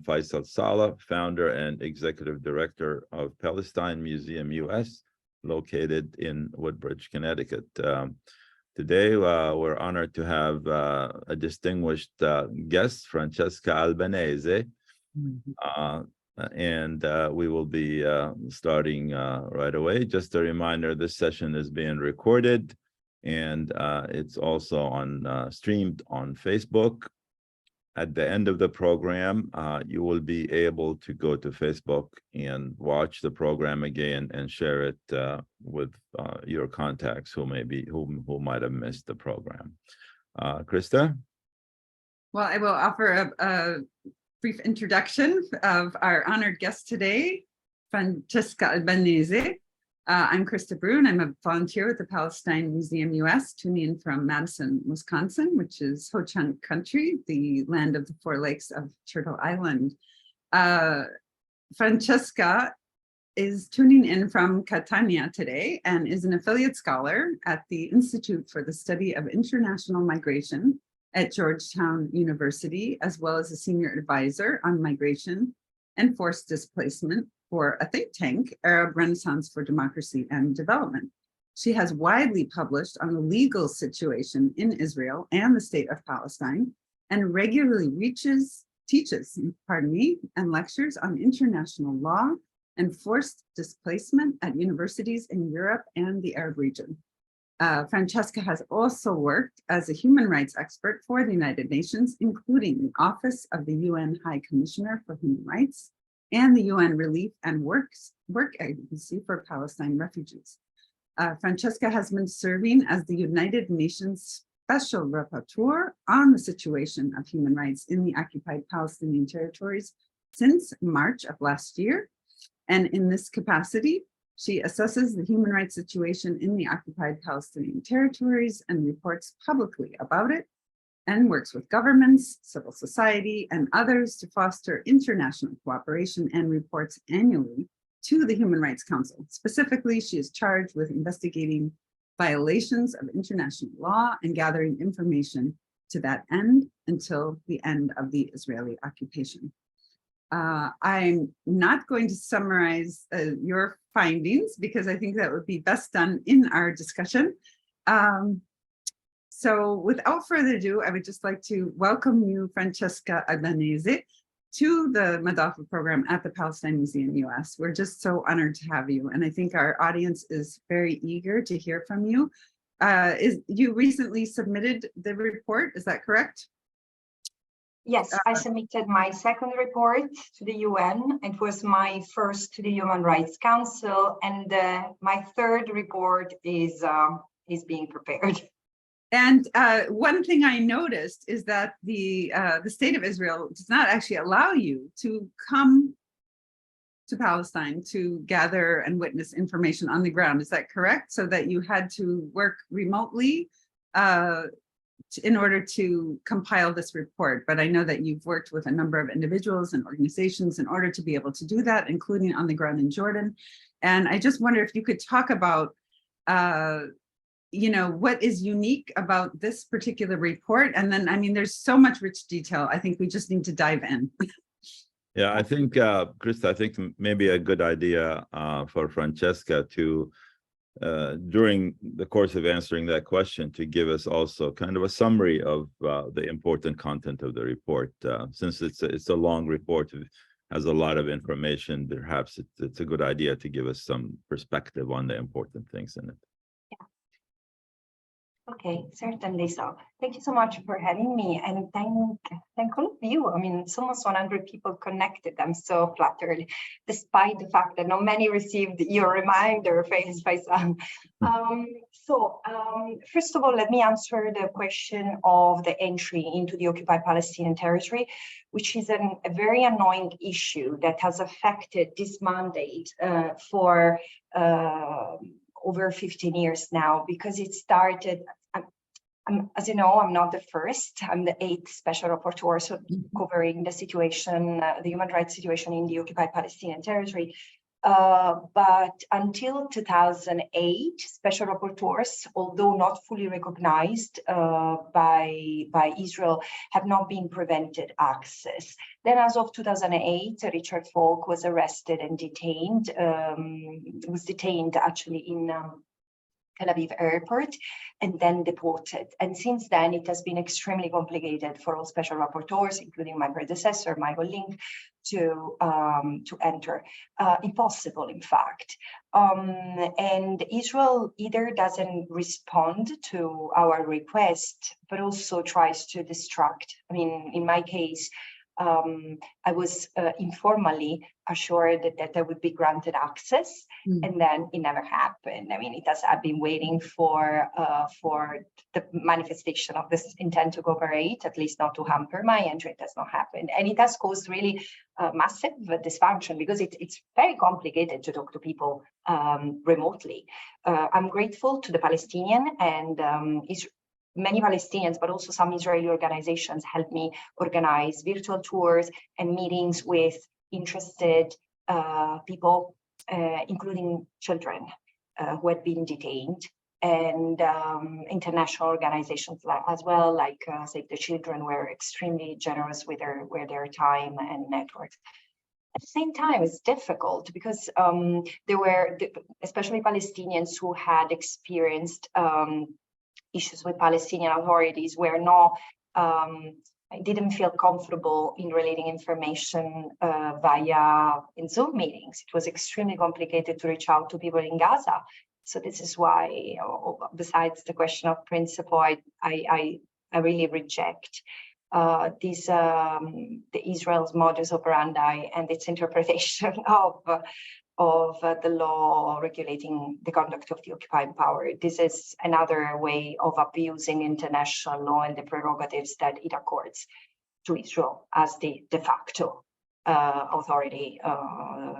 Faisal Saleh, founder and executive director of Palestine Museum US, located in Woodbridge, Connecticut. Today, we're honored to have a distinguished guest, Francesca Albanese, and we will be starting right away. Just a reminder, this session is being recorded, and it's also streamed on Facebook. At the end of the program, you will be able to go to Facebook and watch the program again and share it with your contacts who might have missed the program. Krista? Well, I will offer a brief introduction of our honored guest today, Francesca Albanese. I'm Krista Brune. I'm a volunteer with the Palestine Museum US, tuning in from Madison, Wisconsin, which is Ho-Chunk country, the land of the Four Lakes of Turtle Island. Francesca is tuning in from Catania today and is an affiliate scholar at the Institute for the Study of International Migration at Georgetown University, as well as a senior advisor on migration and forced displacement for a think tank, Arab Renaissance for Democracy and Development. She has widely published on the legal situation in Israel and the state of Palestine, and regularly teaches, and lectures on international law and forced displacement at universities in Europe and the Arab region. Francesca has also worked as a human rights expert for the United Nations, including the Office of the UN High Commissioner for Human Rights and the UN Relief and Work Agency for Palestine Refugees. Francesca has been serving as the United Nations Special Rapporteur on the situation of human rights in the occupied Palestinian territories since March of last year. And in this capacity, she assesses the human rights situation in the occupied Palestinian territories and reports publicly about it, and works with governments, civil society, and others to foster international cooperation, and reports annually to the Human Rights Council. Specifically, she is charged with investigating violations of international law and gathering information to that end until the end of the Israeli occupation. I'm not going to summarize your findings because I think that would be best done in our discussion. So without further ado, I would just like to welcome you, Francesca Albanese, to the Madafa program at the Palestine Museum US. We're just so honored to have you. And I think our audience is very eager to hear from you. You recently submitted the report, is that correct? Yes, I submitted my second report to the UN. It was my first to the Human Rights Council, and my third report is being prepared. And one thing I noticed is that the state of Israel does not actually allow you to come to Palestine to gather and witness information on the ground. Is that correct? So that you had to work remotely in order to compile this report. But I know that you've worked with a number of individuals and organizations in order to be able to do that, including on the ground in Jordan. And I just wonder if you could talk about what is unique about this particular report. And then, I mean, there's so much rich detail. I think we just need to dive in. Yeah, I think, Krista, I think maybe a good idea for Francesca to, during the course of answering that question, to give us also kind of a summary of the important content of the report. Since it's a long report, it has a lot of information, perhaps it's a good idea to give us some perspective on the important things in it. Okay, certainly so. Thank you so much for having me, and thank all of you. I mean, it's almost 100 people connected. I'm so flattered, despite the fact that not many received your reminder, Faisal. First of all, let me answer the question of the entry into the occupied Palestinian territory, which is a very annoying issue that has affected this mandate for over 15 years now, because it started, as you know, I'm not the first, I'm the 8th special rapporteur, so covering the situation, the human rights situation in the occupied Palestinian territory. But until 2008, special rapporteurs, although not fully recognized by Israel, have not been prevented access. Then as of 2008, Richard Falk was arrested and detained, actually in Tel Aviv airport, and then deported. And since then, it has been extremely complicated for all special rapporteurs, including my predecessor, Michael Link, to enter. Impossible, in fact. And Israel either doesn't respond to our request, but also tries to distract. I mean, in my case, I was informally assured that I would be granted access, and then it never happened. I mean, I've been waiting for the manifestation of this intent to cooperate, at least not to hamper my entry. It has not happened, and it has caused really massive dysfunction because it's very complicated to talk to people remotely. I'm grateful to the Palestinian and many Palestinians, but also some Israeli organizations helped me organize virtual tours and meetings with interested people, including children who had been detained, and international organizations as well, like Save the Children, were extremely generous with their time and networks. At the same time, it's difficult because there were, especially Palestinians who had experienced issues with Palestinian authorities, were not, I didn't feel comfortable in relating information via in Zoom meetings. It was extremely complicated to reach out to people in Gaza. So this is why, besides the question of principle, I really reject the Israel's modus operandi and its interpretation of the law regulating the conduct of the occupying power. This is another way of abusing international law and the prerogatives that it accords to Israel as the de facto authority,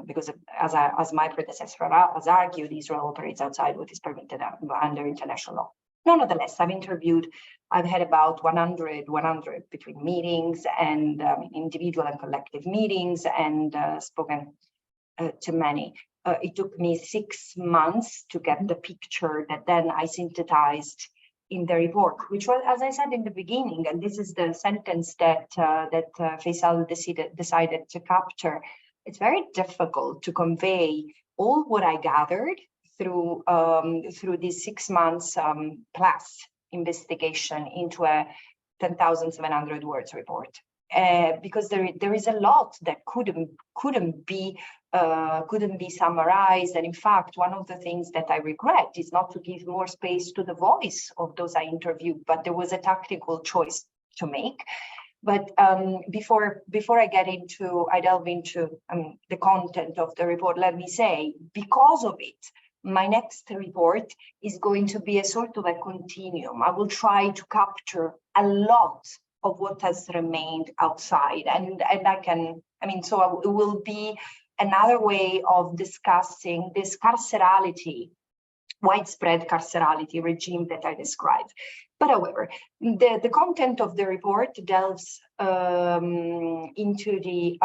because as my predecessor has argued, Israel operates outside what is permitted under international law. Nonetheless, I've had about 100 between meetings and individual and collective meetings, and spoken to many. It took me 6 months to get the picture that then I synthesized in the report, which was, as I said in the beginning, and this is the sentence that Faisal decided to capture. It's very difficult to convey all what I gathered through these 6 months plus investigation into a 10,700 words report. Because there is a lot that couldn't be summarized, and in fact, one of the things that I regret is not to give more space to the voice of those I interviewed. But there was a tactical choice to make. But before I delve into the content of the report, let me say, because of it, my next report is going to be a sort of a continuum. I will try to capture a lot of what has remained outside, and so it will be another way of discussing this widespread carcerality regime that I described. But however, the content of the report delves into the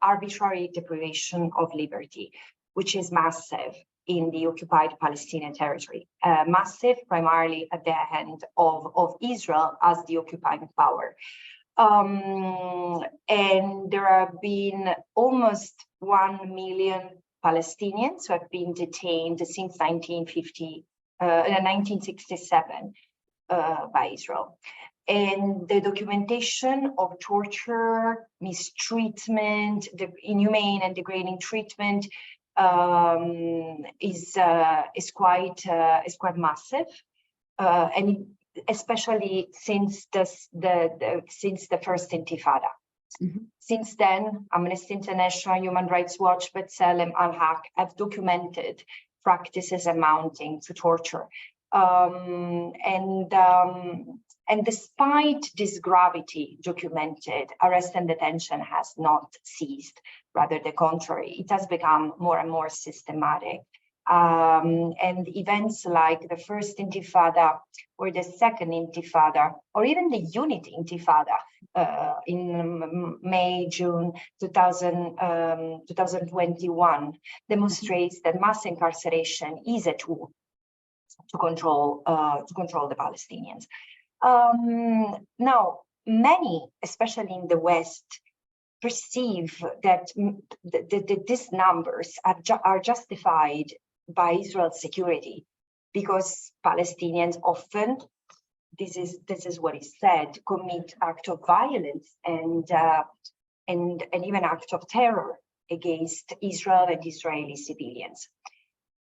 arbitrary deprivation of liberty, which is massive in the occupied Palestinian territory, massive primarily at the hand of Israel as the occupying power. And there have been almost 1 million Palestinians who have been detained since 1967 by Israel. And the documentation of torture, mistreatment, the inhumane and degrading treatment is quite massive, and especially since the first Intifada. Since then, Amnesty International, Human Rights Watch, B'Tselem, Al-Haq have documented practices amounting to torture. And despite this gravity documented, arrest and detention has not ceased. Rather the contrary, it has become more and more systematic. And events like the first Intifada or the second Intifada, or even the Unity Intifada, May, June 2021 demonstrates that mass incarceration is a tool to control the Palestinians. Now, many, especially in the West, perceive that these numbers are justified by Israel's security, because Palestinians often, this is what is said, commit acts of violence and even acts of terror against Israel and Israeli civilians.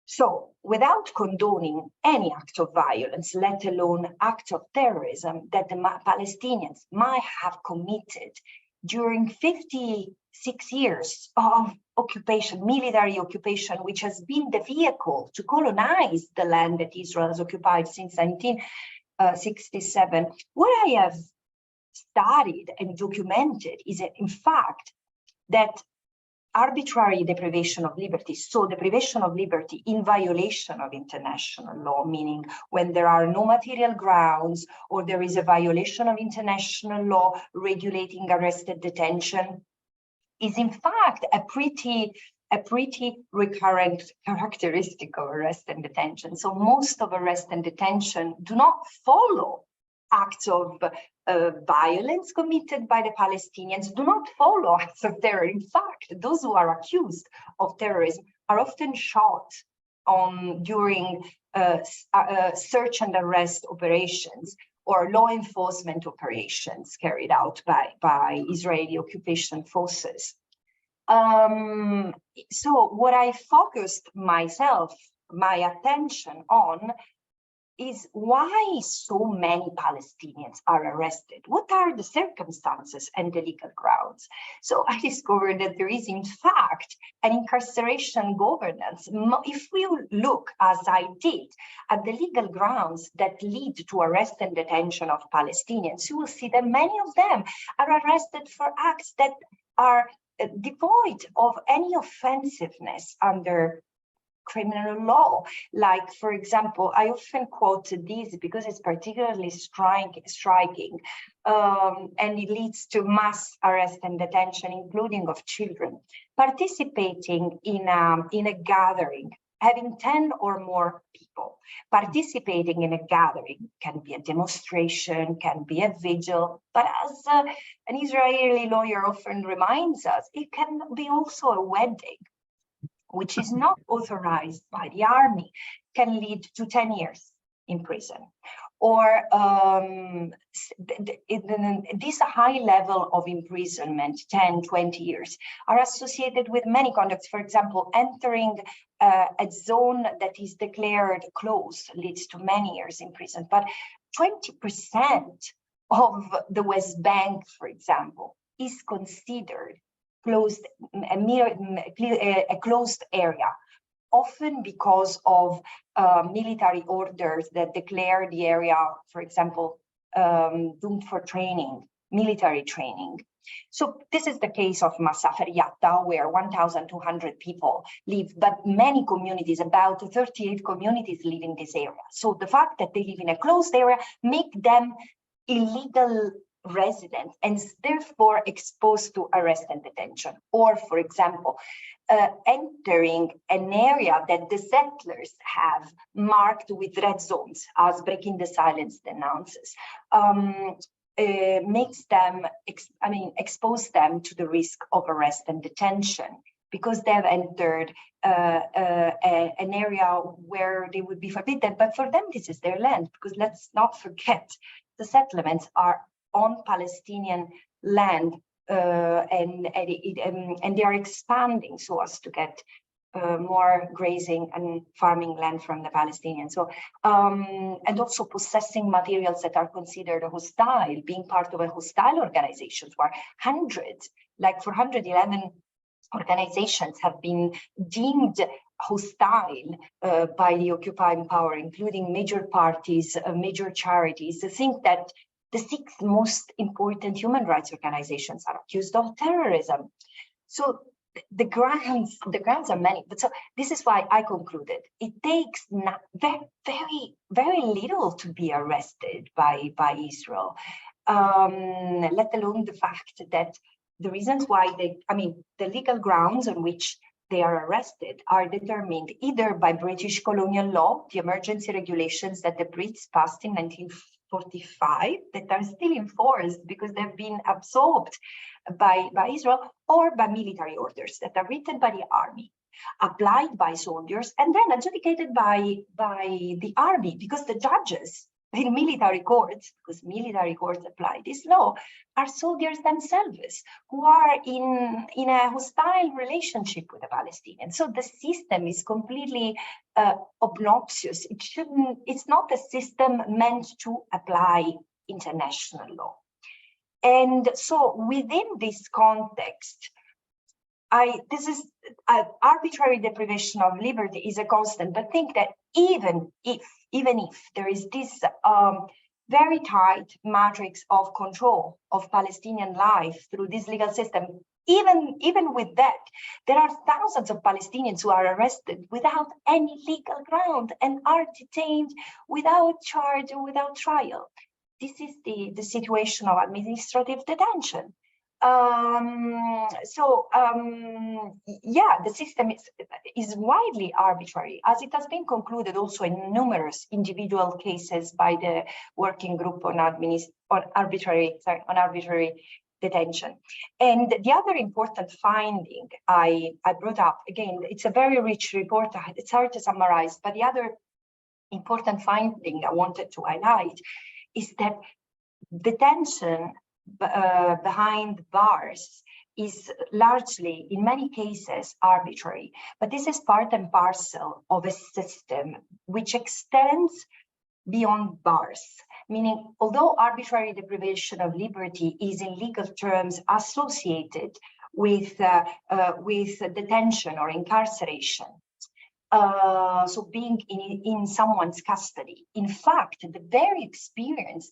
So, without condoning any act of violence, let alone act of terrorism that the Palestinians might have committed during 56 years of occupation, military occupation, which has been the vehicle to colonize the land that Israel has occupied since 1967. What I have studied and documented is that, in fact, that arbitrary deprivation of liberty, so deprivation of liberty in violation of international law, meaning when there are no material grounds or there is a violation of international law regulating arrested detention, is in fact a pretty recurrent characteristic of arrest and detention. So most of arrest and detention do not follow acts of violence committed by the Palestinians, do not follow acts of terror. In fact, those who are accused of terrorism are often shot during search and arrest operations or law enforcement operations carried out by Israeli occupation forces. So what I focused my attention on is why so many Palestinians are arrested. What are the circumstances and the legal grounds? So I discovered that there is, in fact, an incarceration governance. If we look, as I did, at the legal grounds that lead to arrest and detention of Palestinians, you will see that many of them are arrested for acts that are devoid of any offensiveness under criminal law. Like, for example, I often quote this because it's particularly striking, and it leads to mass arrest and detention, including of children. Participating in a gathering, having 10 or more people, participating in a gathering can be a demonstration, can be a vigil, but as an Israeli lawyer often reminds us, it can be also a wedding, which is not authorized by the army, can lead to 10 years in prison. Or this high level of imprisonment, 10, 20 years, are associated with many conducts. For example, entering a zone that is declared closed leads to many years in prison. But 20% of the West Bank, for example, is considered closed, a closed area, often because of military orders that declare the area, for example, doomed for training, military training. So this is the case of Masafer Yatta, where 1,200 people live, but many communities, about 38 communities, live in this area. So the fact that they live in a closed area make them illegal residents and therefore exposed to arrest and detention. Or, for example, entering an area that the settlers have marked with red zones, as Breaking the Silence denounces, makes them, expose them to the risk of arrest and detention, because they have entered an area where they would be forbidden. But for them, this is their land, because let's not forget, the settlements are on Palestinian land, and they are expanding so as to get more grazing and farming land from the Palestinians. So, and also possessing materials that are considered hostile, being part of a hostile organization, where hundreds, like 411 organizations have been deemed hostile by the occupying power, including major parties, major charities. I think that the 6 most important human rights organizations are accused of terrorism. So the grounds are many, but so this is why I concluded it takes very little to be arrested by Israel. let alone the fact that the reasons why the legal grounds on which they are arrested are determined either by British colonial law, the emergency regulations that the Brits passed in 1945 that are still enforced because they've been absorbed by Israel, or by military orders that are written by the army, applied by soldiers, and then adjudicated by the army, because the judges in military courts, because military courts apply this law, are soldiers themselves who are in a hostile relationship with the Palestinians. So the system is completely obnoxious. It's not a system meant to apply international law. And so within this context, arbitrary deprivation of liberty is a constant, but think that even if there is this very tight matrix of control of Palestinian life through this legal system, even with that, there are thousands of Palestinians who are arrested without any legal ground and are detained without charge or without trial. This is the situation of administrative detention. The system is widely arbitrary, as it has been concluded also in numerous individual cases by the working group on arbitrary detention. And the other important finding I brought up, again, it's a very rich report, it's hard to summarize, but the other important finding I wanted to highlight is that detention behind bars is largely, in many cases, arbitrary. But this is part and parcel of a system which extends beyond bars, meaning although arbitrary deprivation of liberty is in legal terms associated with detention or incarceration, so being in someone's custody, in fact, the very experience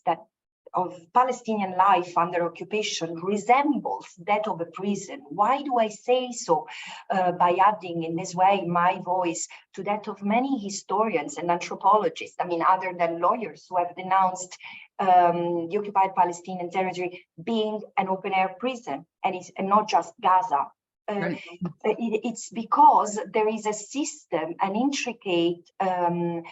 of Palestinian life under occupation resembles that of a prison. Why do I say so? By adding in this way my voice to that of many historians and anthropologists, other than lawyers, who have denounced the occupied Palestinian territory being an open-air prison, and not just Gaza. Right. It's because there is a system, an intricate and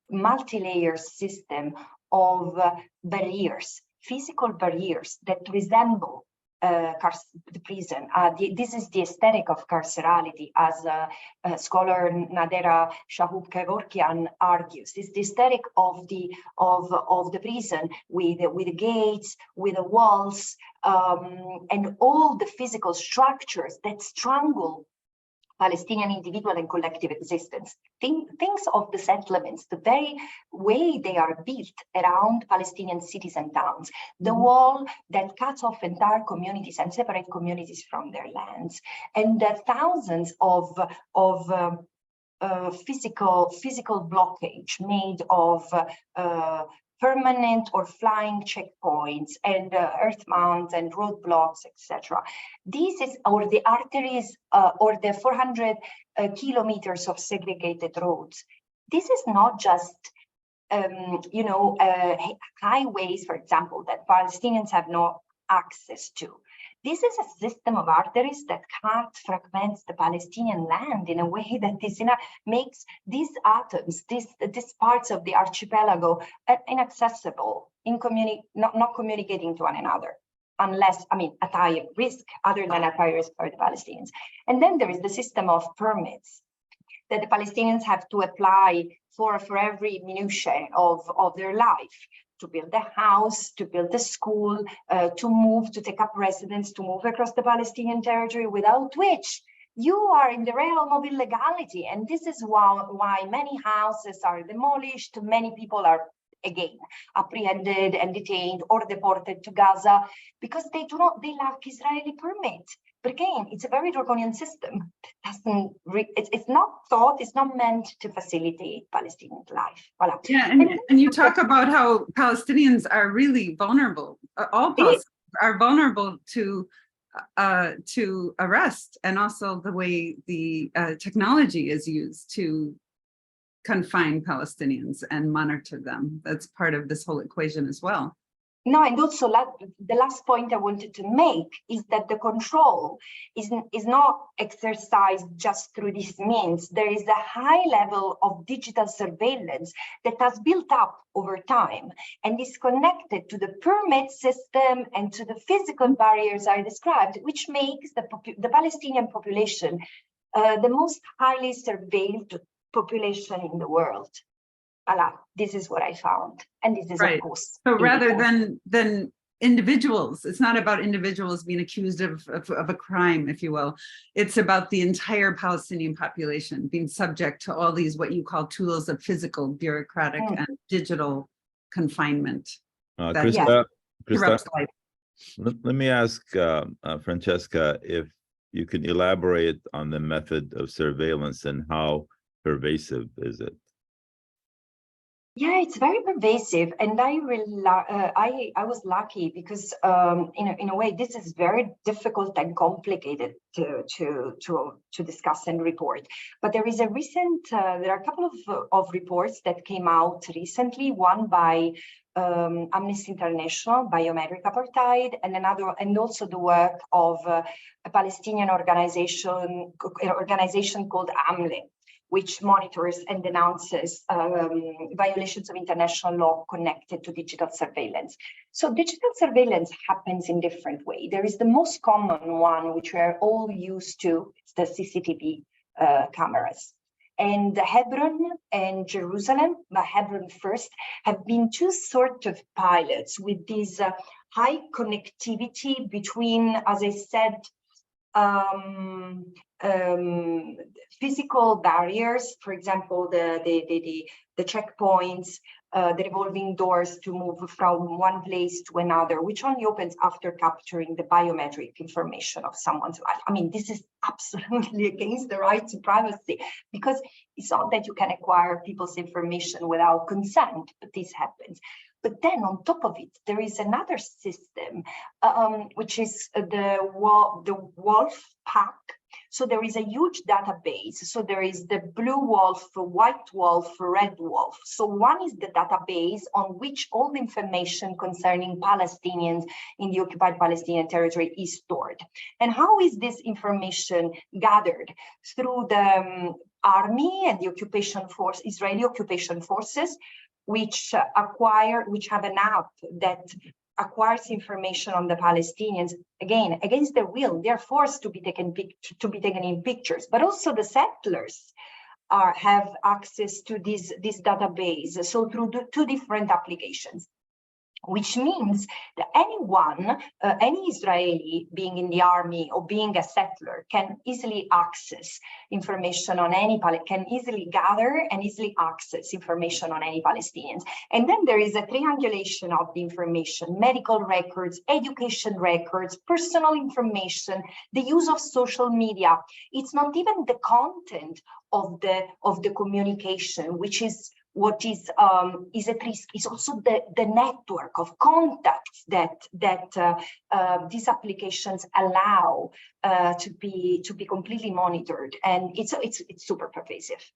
multi-layer system of barriers, physical barriers that resemble the prison. This is the aesthetic of carcerality, as scholar Nadera Shahub-Kevorkian argues. It's the aesthetic of the prison with the gates, with the walls, and all the physical structures that strangle Palestinian individual and collective existence. Things of the settlements, the very way they are built around Palestinian cities and towns, the wall that cuts off entire communities and separate communities from their lands, and the thousands of physical blockage made of permanent or flying checkpoints and earth mounts and roadblocks, etc. This is, or the arteries, or the 400 kilometers of segregated roads. This is not just, highways, for example, that Palestinians have no access to. This is a system of arteries that fragments the Palestinian land in a way that makes these atoms, these parts of the archipelago inaccessible, not communicating to one another, unless, at high risk, other than at high risk for the Palestinians. And then there is the system of permits that the Palestinians have to apply for every minutiae of their life, to build a house, to build a school, to move, to take up residence, to move across the Palestinian territory, without which you are in the realm of illegality. And this is why many houses are demolished, many people are, again, apprehended and detained or deported to Gaza, because they lack Israeli permit. But again, it's a very draconian system. It's not meant to facilitate Palestinian life. Voilà. Yeah, and you talk about how Palestinians are really vulnerable. All Palestinians are vulnerable to arrest, and also the way the technology is used to confine Palestinians and monitor them. That's part of this whole equation as well. No, and also the last point I wanted to make is that the control is not exercised just through these means. There is a high level of digital surveillance that has built up over time and is connected to the permit system and to the physical barriers I described, which makes the Palestinian population the most highly surveilled population in the world. Voilà, this is what I found, and this is Right. of course. So rather than individuals, it's not about individuals being accused of a crime, if you will. It's about the entire Palestinian population being subject to all these what you call tools of physical, bureaucratic, and digital confinement. Krista, Corrupts life. let me ask Francesca if you can elaborate on the method of surveillance and how pervasive is it? Yeah, it's very pervasive, and I was lucky because in a way this is very difficult and complicated to discuss and report. But there is a recent there are a couple of reports that came out recently. One by Amnesty International, Biometric Apartheid, and another, and also the work of a Palestinian organization called AMLE, which monitors and denounces violations of international law connected to digital surveillance. So digital surveillance happens in different ways. There is the most common one, which we are all used to, it's the CCTV cameras. And Hebron and Jerusalem, but Hebron first, have been two sort of pilots with this high connectivity between, as I said, physical barriers, for example, the checkpoints, the revolving doors to move from one place to another, which only opens after capturing the biometric information of someone's life. I mean, this is absolutely against the right to privacy, because it's not that you can acquire people's information without consent, but this happens. But then on top of it, there is another system, which is the wolf pack. So there is a huge database. So there is the blue wolf, white wolf, red wolf. So one is the database on which all the information concerning Palestinians in the occupied Palestinian territory is stored. And how is this information gathered? Through the army and the occupation force, Israeli occupation forces, which have an app that acquires information on the Palestinians, again, against their will. They're forced to be taken in pictures, but also the settlers have access to this database. So through two different applications, which means that anyone, any Israeli being in the army or being a settler can easily access information on can easily gather and easily access information on any Palestinians. And then there is a triangulation of the information, medical records, education records, personal information, the use of social media. It's not even the content of the communication, which is what is at risk, is also the network of contacts that these applications allow to be completely monitored, and it's super pervasive.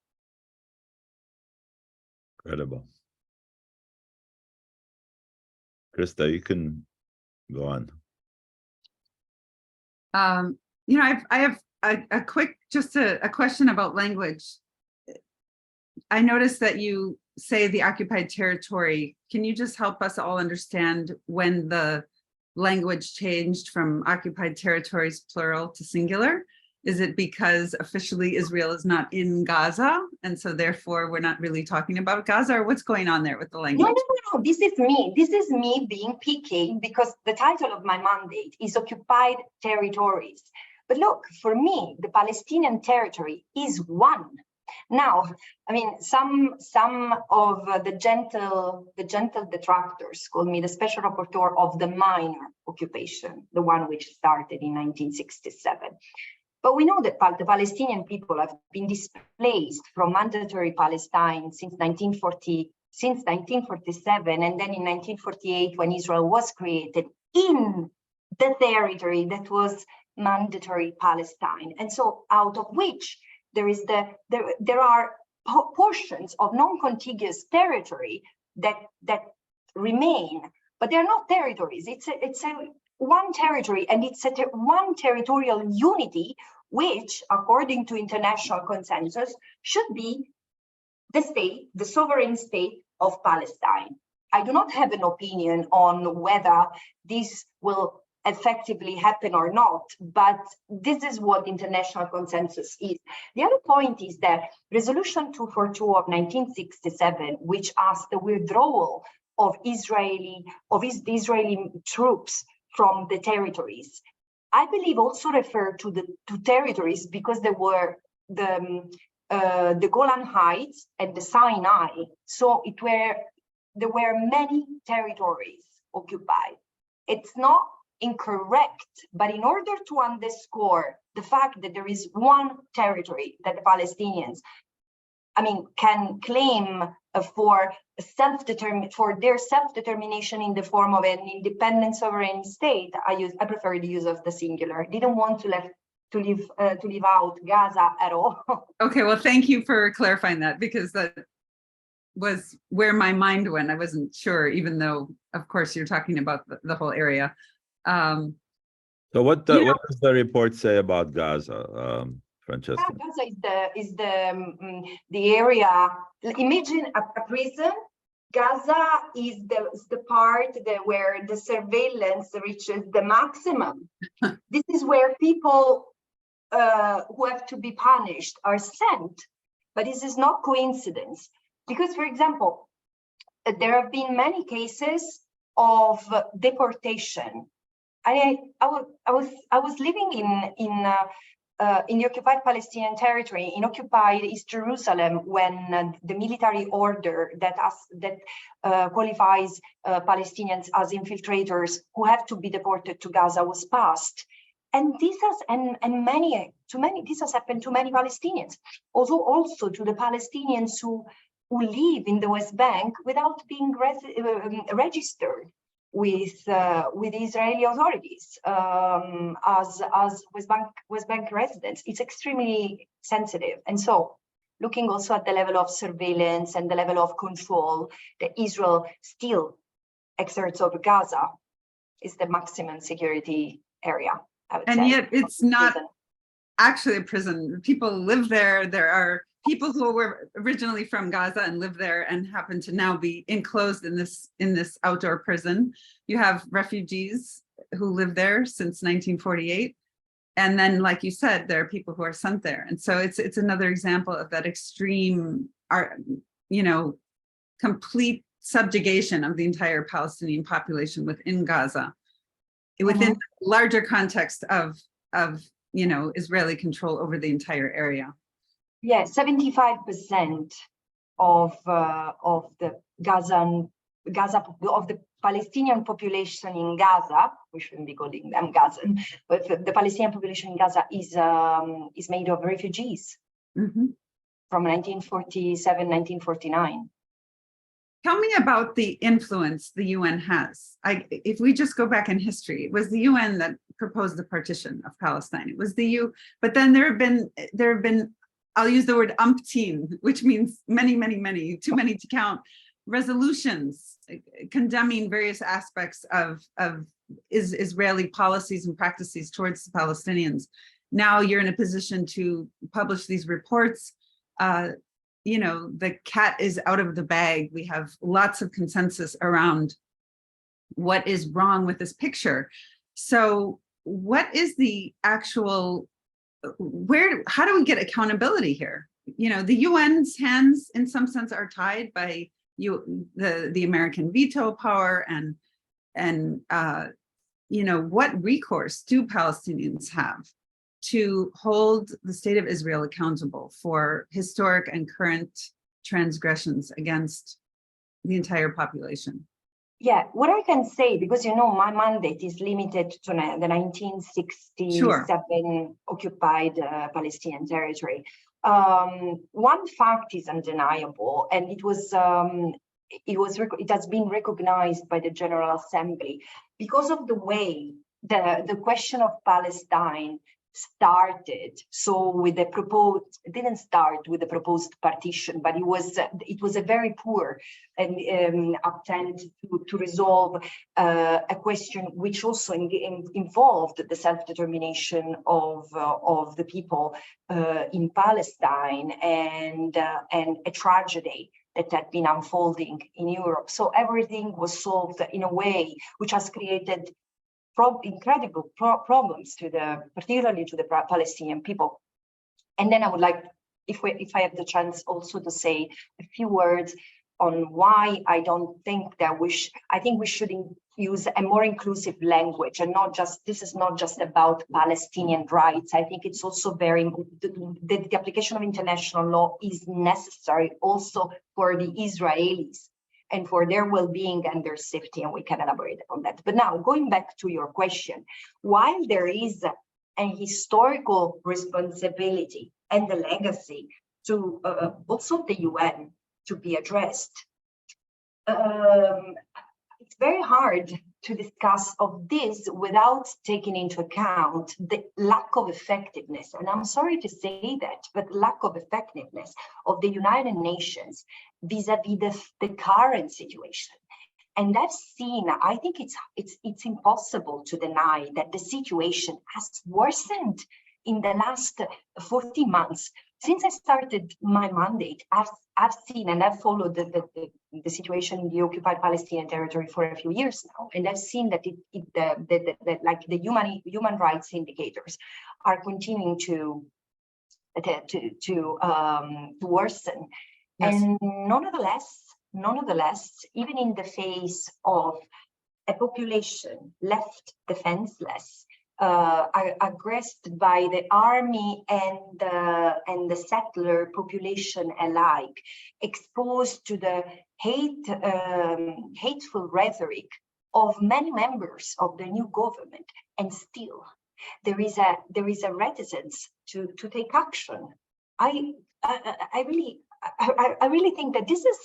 Incredible. Krista, you can go on. You know, I have a quick, just a question about language. I noticed that you say the occupied territory. Can you just help us all understand when the language changed from occupied territories plural to singular? Is it because officially Israel is not in Gaza, and so therefore we're not really talking about Gaza, or what's going on there with the language? No, this is me. This is me being picky, because the title of my mandate is Occupied Territories. But look, for me, the Palestinian territory is one. Now, I mean, some of the gentle detractors call me the special rapporteur of the minor occupation, the one which started in 1967. But we know that the Palestinian people have been displaced from mandatory Palestine since 1947, and then in 1948, when Israel was created, in the territory that was mandatory Palestine. And so out of which there are portions of non-contiguous territory that remain but they're not territories. It's a one territory, and it's one territorial unity, which, according to international consensus, should be the state, the sovereign state of Palestine. I do not have an opinion on whether this will effectively happen or not, but this is what international consensus is. The other point is that Resolution 242 of 1967, which asked the withdrawal of Israeli troops from the territories, I believe also refer to territories because there were the Golan Heights and the Sinai. So there were many territories occupied. It's not incorrect, but in order to underscore the fact that there is one territory that the Palestinians, can claim for their self-determination in the form of an independent sovereign state, I prefer the use of the singular. I didn't want to leave out Gaza at all. Okay, well, thank you for clarifying that, because that was where my mind went. I wasn't sure, even though, of course, you're talking about the whole area. So what does the report say about Gaza, Francesca? Gaza is the area. Imagine a prison. Gaza is the part where the surveillance reaches the maximum. This is where people who have to be punished are sent. But this is not coincidence, because, for example, there have been many cases of deportation. I was living in the occupied Palestinian territory, in occupied East Jerusalem, when the military order that qualifies Palestinians as infiltrators who have to be deported to Gaza was passed. And this has this has happened to many Palestinians, also to the Palestinians who live in the West Bank without being registered with Israeli authorities as West Bank residents. It's extremely sensitive. And so, looking also at the level of surveillance and the level of control that Israel still exerts over Gaza, is the maximum security area, I would say. And yet it's not actually a prison. People live there. There are people who were originally from Gaza and live there and happen to now be enclosed in this outdoor prison. You have refugees who live there since 1948. And then, like you said, there are people who are sent there. And so it's another example of that extreme, complete subjugation of the entire Palestinian population within Gaza, within the larger context of Israeli control over the entire area. Yeah, 75% of the Palestinian population in Gaza, we shouldn't be calling them Gazan, but the Palestinian population in Gaza is made of refugees from 1947, 1949. Tell me about the influence the UN has. If we just go back in history, it was the UN that proposed the partition of Palestine. It was but then there have been, I'll use the word umpteen, which means many, too many to count, resolutions condemning various aspects of Israeli policies and practices towards the Palestinians. Now you're in a position to publish these reports. The cat is out of the bag. We have lots of consensus around what is wrong with this picture. So what is the actual, how do we get accountability here? The UN's hands in some sense are tied by the American veto power, and what recourse do Palestinians have to hold the state of Israel accountable for historic and current transgressions against the entire population? Yeah, what I can say, because my mandate is limited to the 1967 occupied Palestinian territory. One fact is undeniable, and it has been recognized by the General Assembly because of the way the question of Palestine started. So with the proposed, it didn't start with the proposed partition, but it was a very poor and attempt to resolve a question which also involved the self-determination of the people in Palestine, and a tragedy that had been unfolding in Europe. So everything was solved in a way which has created incredible problems particularly to the Palestinian people. And then I would like, if I have the chance, also to say a few words on why I don't think that I think we should use a more inclusive language, and this is not just about Palestinian rights. I think it's also the application of international law is necessary also for the Israelis and for their well-being and their safety, and we can elaborate on that. But now, going back to your question, while there is a historical responsibility and the legacy to also the UN to be addressed, it's very hard to discuss of this without taking into account the lack of effectiveness, and I'm sorry to say that, but lack of effectiveness of the United Nations vis-a-vis the current situation. And that's seen, I think it's impossible to deny that the situation has worsened in the last 14 months. Since I started my mandate, I've seen and I've followed the situation in the occupied Palestinian territory for a few years now, and I've seen that like the human rights indicators are continuing to worsen. Yes. And nonetheless, even in the face of a population left defenseless, aggressed by the army and the settler population alike, exposed to the hateful rhetoric of many members of the new government, and still there is a reticence to take action. I really think that this is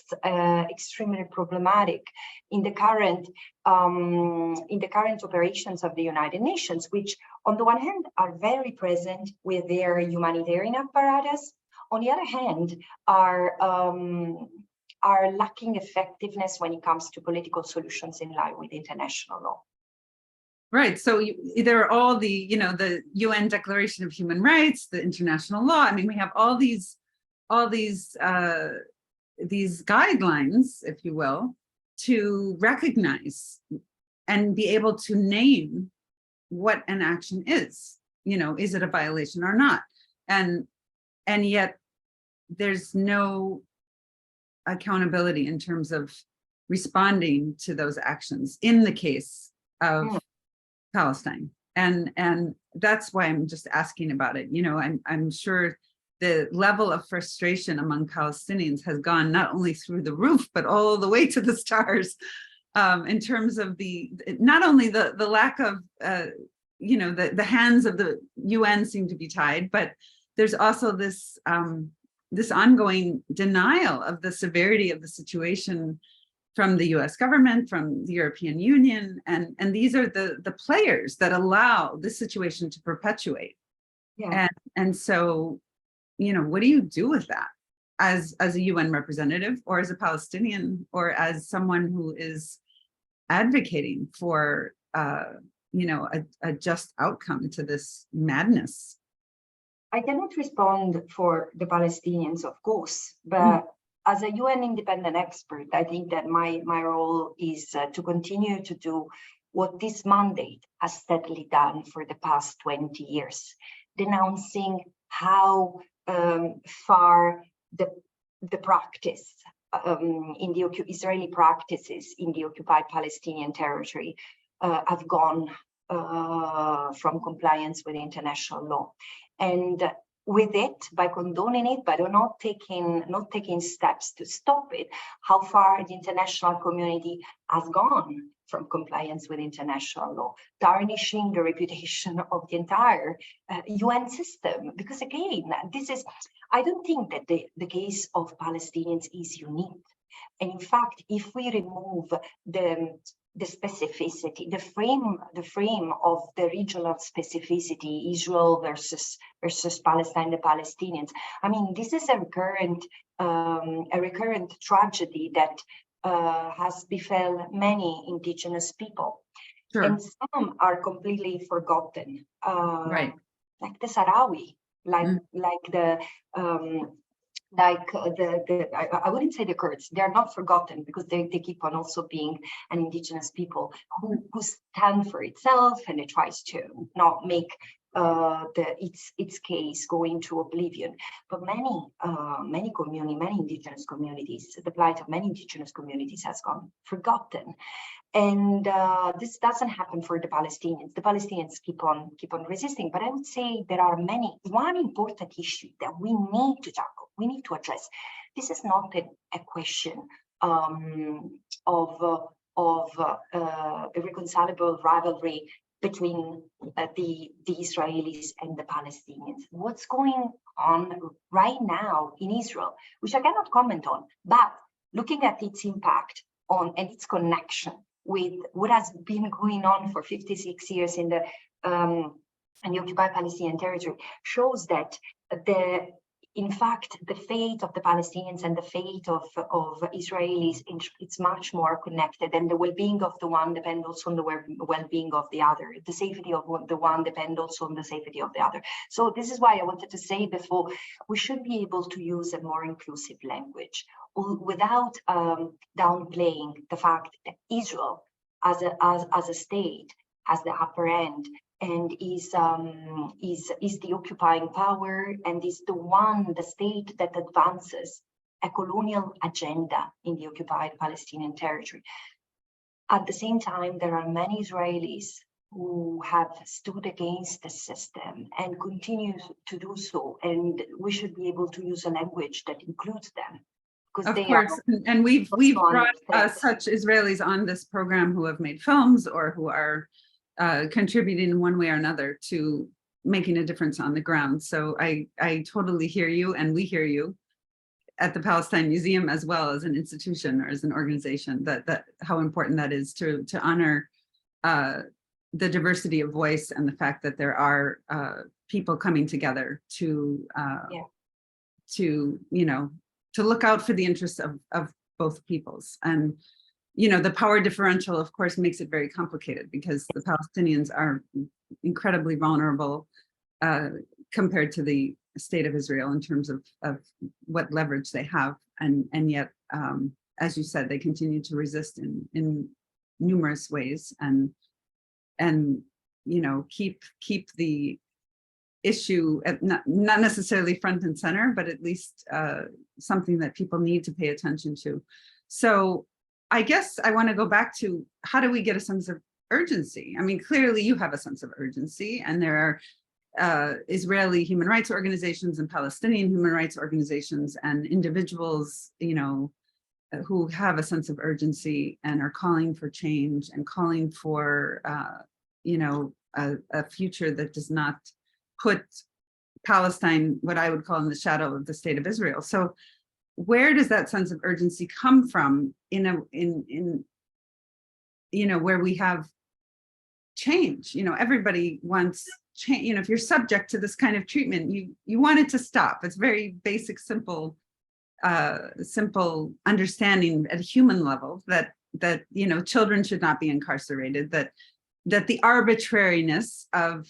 extremely problematic in the current operations of the United Nations, which on the one hand are very present with their humanitarian apparatus, on the other hand are lacking effectiveness when it comes to political solutions in line with international law. Right. So there are all the, the UN Declaration of Human Rights, the international law. I mean, we have all these guidelines, if you will, to recognize and be able to name what an action is. Is it a violation or not? And yet there's no accountability in terms of responding to those actions in the case of Palestine. And that's why I'm just asking about it. I'm sure the level of frustration among Palestinians has gone not only through the roof, but all the way to the stars, in terms of not only the lack of, the hands of the UN seem to be tied, but there's also this ongoing denial of the severity of the situation from the US government, from the European Union, and these are the players that allow this situation to perpetuate. Yeah. And so, what do you do with that as a UN representative, or as a Palestinian, or as someone who is advocating for a just outcome to this madness? I cannot respond for the Palestinians, of course, but as a UN independent expert, I think that my role is to continue to do what this mandate has steadily done for the past 20 years, denouncing how far the practice in the Israeli practices in the occupied Palestinian territory have gone from compliance with international law. And with it, by condoning it, but not taking steps to stop it, how far the international community has gone from compliance with international law, tarnishing the reputation of the entire UN system. Because again, I don't think that the case of Palestinians is unique. And in fact, if we remove the the specificity, the frame of the regional specificity, Israel versus Palestine, the Palestinians. I mean, this is a recurrent tragedy that has befell many indigenous people. Sure. And some are completely forgotten, Right. like the Sahrawi, I wouldn't say the Kurds. They are not forgotten because they keep on also being an indigenous people who stand for itself, and it tries to not make its case go into oblivion. But many indigenous communities, the plight of many indigenous communities has gone forgotten. And this doesn't happen for the Palestinians. The Palestinians keep on resisting. But I would say there are one important issue that we need to tackle, we need to address. This is not a question of irreconcilable rivalry between the Israelis and the Palestinians. What's going on right now in Israel, which I cannot comment on, but looking at its impact on and its connection with what has been going on for 56 years in the occupied Palestinian territory shows that in fact, the fate of the Palestinians and the fate of Israelis, it's much more connected, and the well-being of the one depends also on the well-being of the other. The safety of the one depends also on the safety of the other. So this is why I wanted to say before, we should be able to use a more inclusive language without downplaying the fact that Israel as a state has the upper end and is the occupying power, and is the state that advances a colonial agenda in the occupied Palestinian territory. At the same time, there are many Israelis who have stood against the system and continue to do so, and we should be able to use a language that includes them. Of course, and we've brought such Israelis on this program who have made films or who are contributing in one way or another to making a difference on the ground. So I totally hear you, and we hear you at the Palestine Museum as well as an institution or as an organization, that how important that is to honor the diversity of voice and the fact that there are people coming together to look out for the interests of both peoples. And the power differential, of course, makes it very complicated because the Palestinians are incredibly vulnerable compared to the state of Israel in terms of what leverage they have. And yet, as you said, they continue to resist in numerous ways and keep the issue at not necessarily front and center, but at least something that people need to pay attention to. So I guess I want to go back to, how do we get a sense of urgency? I mean, clearly you have a sense of urgency, and there are Israeli human rights organizations and Palestinian human rights organizations and individuals, who have a sense of urgency and are calling for change and calling for, a future that does not put Palestine, what I would call, in the shadow of the state of Israel. So where does that sense of urgency come from in where we have change? Everybody wants change. If you're subject to this kind of treatment, you want it to stop. It's very basic, simple understanding at a human level that children should not be incarcerated, that the arbitrariness of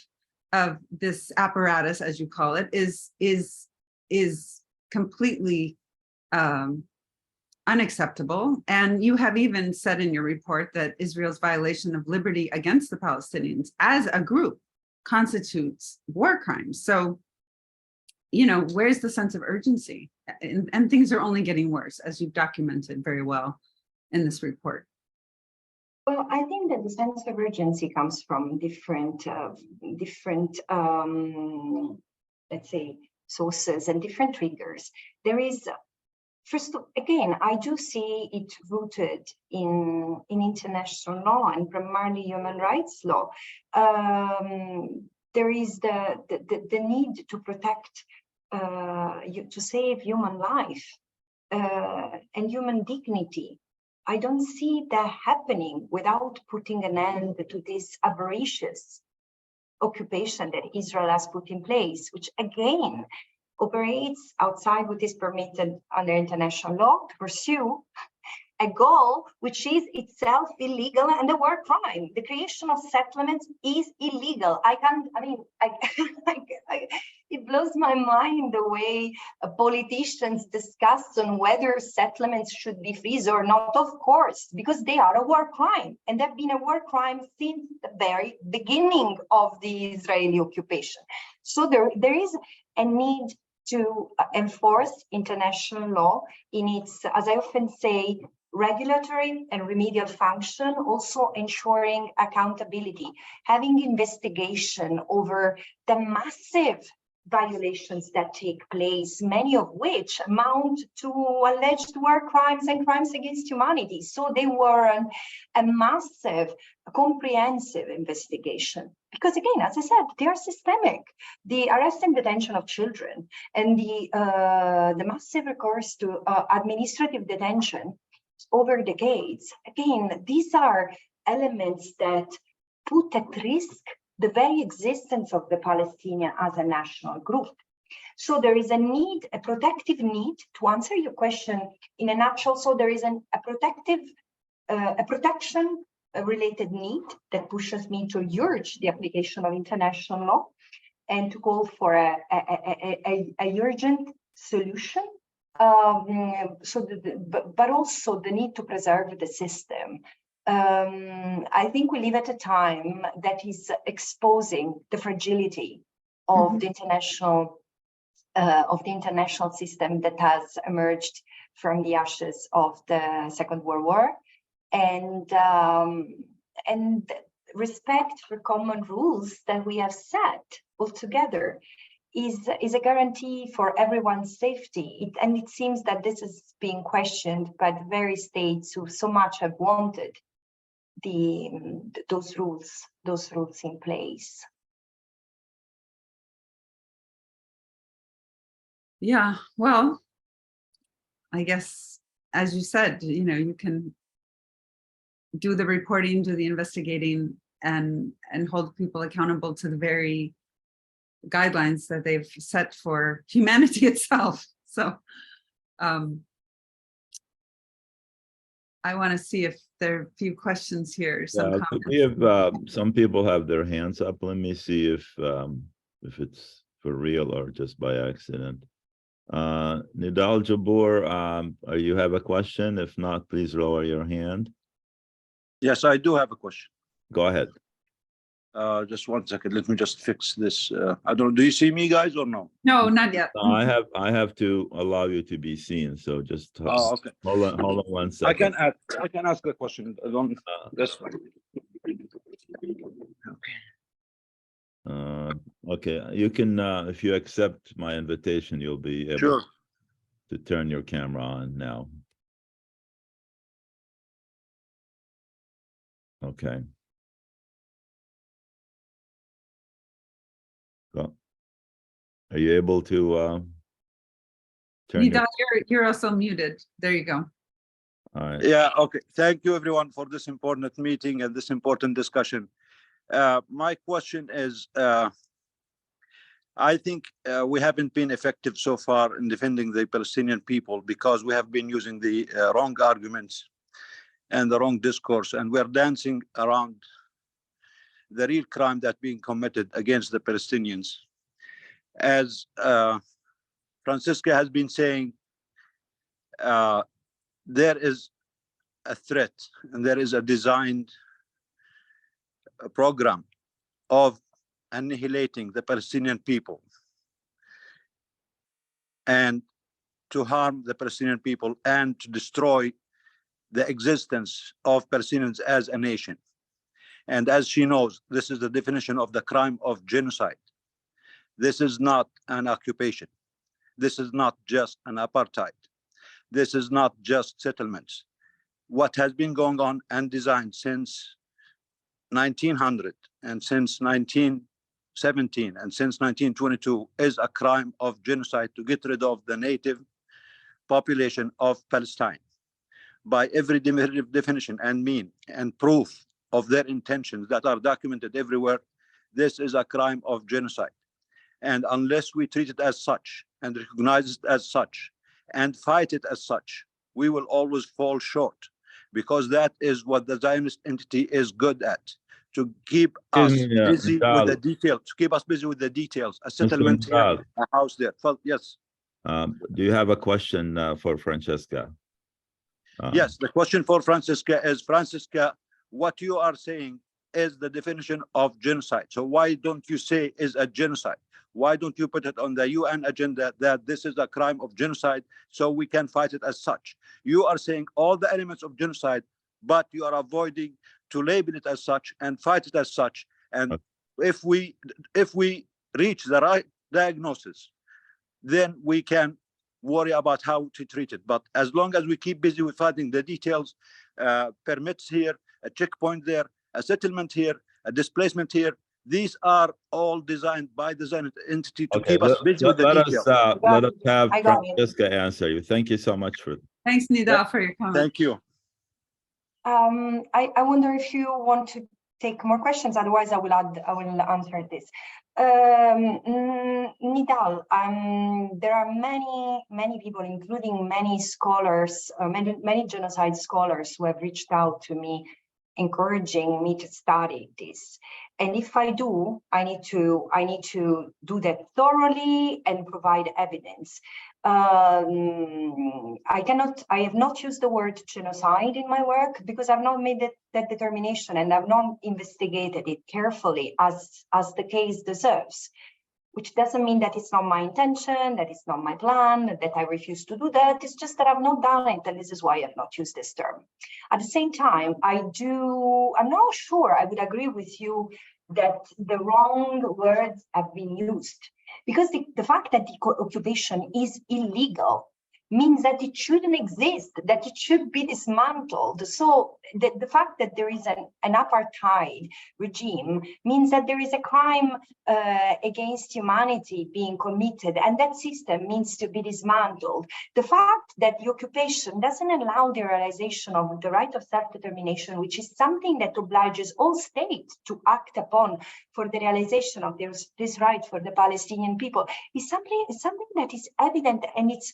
this apparatus, as you call it, is completely unacceptable. And you have even said in your report that Israel's violation of liberty against the Palestinians as a group constitutes war crimes. So, where's the sense of urgency? And things are only getting worse, as you've documented very well in this report. Well, I think that the sense of urgency comes from different let's say, sources and different triggers. There is, first, again, I do see it rooted in international law and primarily human rights law. There is the need to protect, to save human life and human dignity. I don't see that happening without putting an end to this avaricious occupation that Israel has put in place, which again operates outside what is permitted under international law to pursue a goal which is itself illegal and a war crime. The creation of settlements is illegal. It blows my mind the way politicians discuss on whether settlements should be freed or not. Of course, because they are a war crime, and they've been a war crime since the very beginning of the Israeli occupation. So there is a need to enforce international law in its, as I often say, regulatory and remedial function, also ensuring accountability, having investigation over the massive violations that take place, many of which amount to alleged war crimes and crimes against humanity. So they were a massive, comprehensive investigation. Because again, as I said, they are systemic. The arrest and detention of children and the massive recourse to administrative detention over decades, again, these are elements that put at risk the very existence of the Palestinian as a national group. So there is a need, a protective need, to answer your question in a nutshell. So there is a protection related need that pushes me to urge the application of international law and to call for a urgent solution. But also the need to preserve the system. I think we live at a time that is exposing the fragility of the international system that has emerged from the ashes of the Second World War, and respect for common rules that we have set altogether is a guarantee for everyone's safety. And it seems that this is being questioned by the very states who so much have wanted those rules in place. Yeah, well, I guess, as you said, you can do the reporting, do the investigating, and hold people accountable to the very guidelines that they've set for humanity itself. So I want to see if there are a few questions here. We have some people have their hands up. Let me see if it's for real or just by accident. Nidal Jabbour, you have a question? If not, please lower your hand. Yes, I do have a question. Go ahead. Just 1 second. Let me just fix this. I don't. Do you see me, guys, or no? No, not yet. No, I have to allow you to be seen. So just okay. Hold on 1 second. I can ask a question. I don't. That's fine. Okay. Okay. You can if you accept my invitation, you'll be able to turn your camera on now. Okay. Well, are you able to turn Nidal, you're also muted. There you go. All right. Yeah, okay. Thank you everyone for this important meeting and this important discussion. My question is, I think we haven't been effective so far in defending the Palestinian people because we have been using the wrong arguments and the wrong discourse, and we're dancing around the real crime that's being committed against the Palestinians. As Francesca has been saying, there is a threat and there is a designed program of annihilating the Palestinian people and to harm the Palestinian people and to destroy the existence of Palestinians as a nation. And as she knows, this is the definition of the crime of genocide. This is not an occupation. This is not just an apartheid. This is not just settlements. What has been going on and designed since 1900 and since 1917 and since 1922 is a crime of genocide to get rid of the native population of Palestine. by every definition and mean and proof of their intentions that are documented everywhere, this is a crime of genocide. And unless we treat it as such and recognize it as such and fight it as such, we will always fall short, because that is what the Zionist entity is good at, to keep us busy with the details, a settlement here, a house there. Yes. Do you have a question for Francesca? Yes, the question for Francesca is, Francesca, what you are saying is the definition of genocide. So why don't you say is a genocide? Why don't you put it on the UN agenda that this is a crime of genocide so we can fight it as such? You are saying all the elements of genocide, but you are avoiding to label it as such and fight it as such. And if we reach the right diagnosis, then we can worry about how to treat it. But as long as we keep busy with fighting the details, permits here, a checkpoint there, a settlement here, a displacement here, these are all designed by the Zionist entity to keep us busy with the details. Let us have Francesca answer you. Thank you so much for. Thanks, Nidal, for your comment. Thank you. I wonder if you want to take more questions. Otherwise, I will answer this. Nidal, there are many people, including many scholars, many genocide scholars, who have reached out to me, encouraging me to study this. And if I do, I need to do that thoroughly and provide evidence. I have not used the word genocide in my work because I've not made that determination, and I've not investigated it carefully as the case deserves, which doesn't mean that it's not my intention, that it's not my plan, that I refuse to do that. It's just that I've not done it, and this is why I've not used this term. At the same time, I'm not sure I would agree with you that the wrong words have been used, because the fact that the occupation is illegal means that it shouldn't exist, that it should be dismantled. So the fact that there is an apartheid regime means that there is a crime against humanity being committed, and that system needs to be dismantled. The fact that the occupation doesn't allow the realization of the right of self-determination, which is something that obliges all states to act upon for the realization of this right for the Palestinian people, is something that is evident, and it's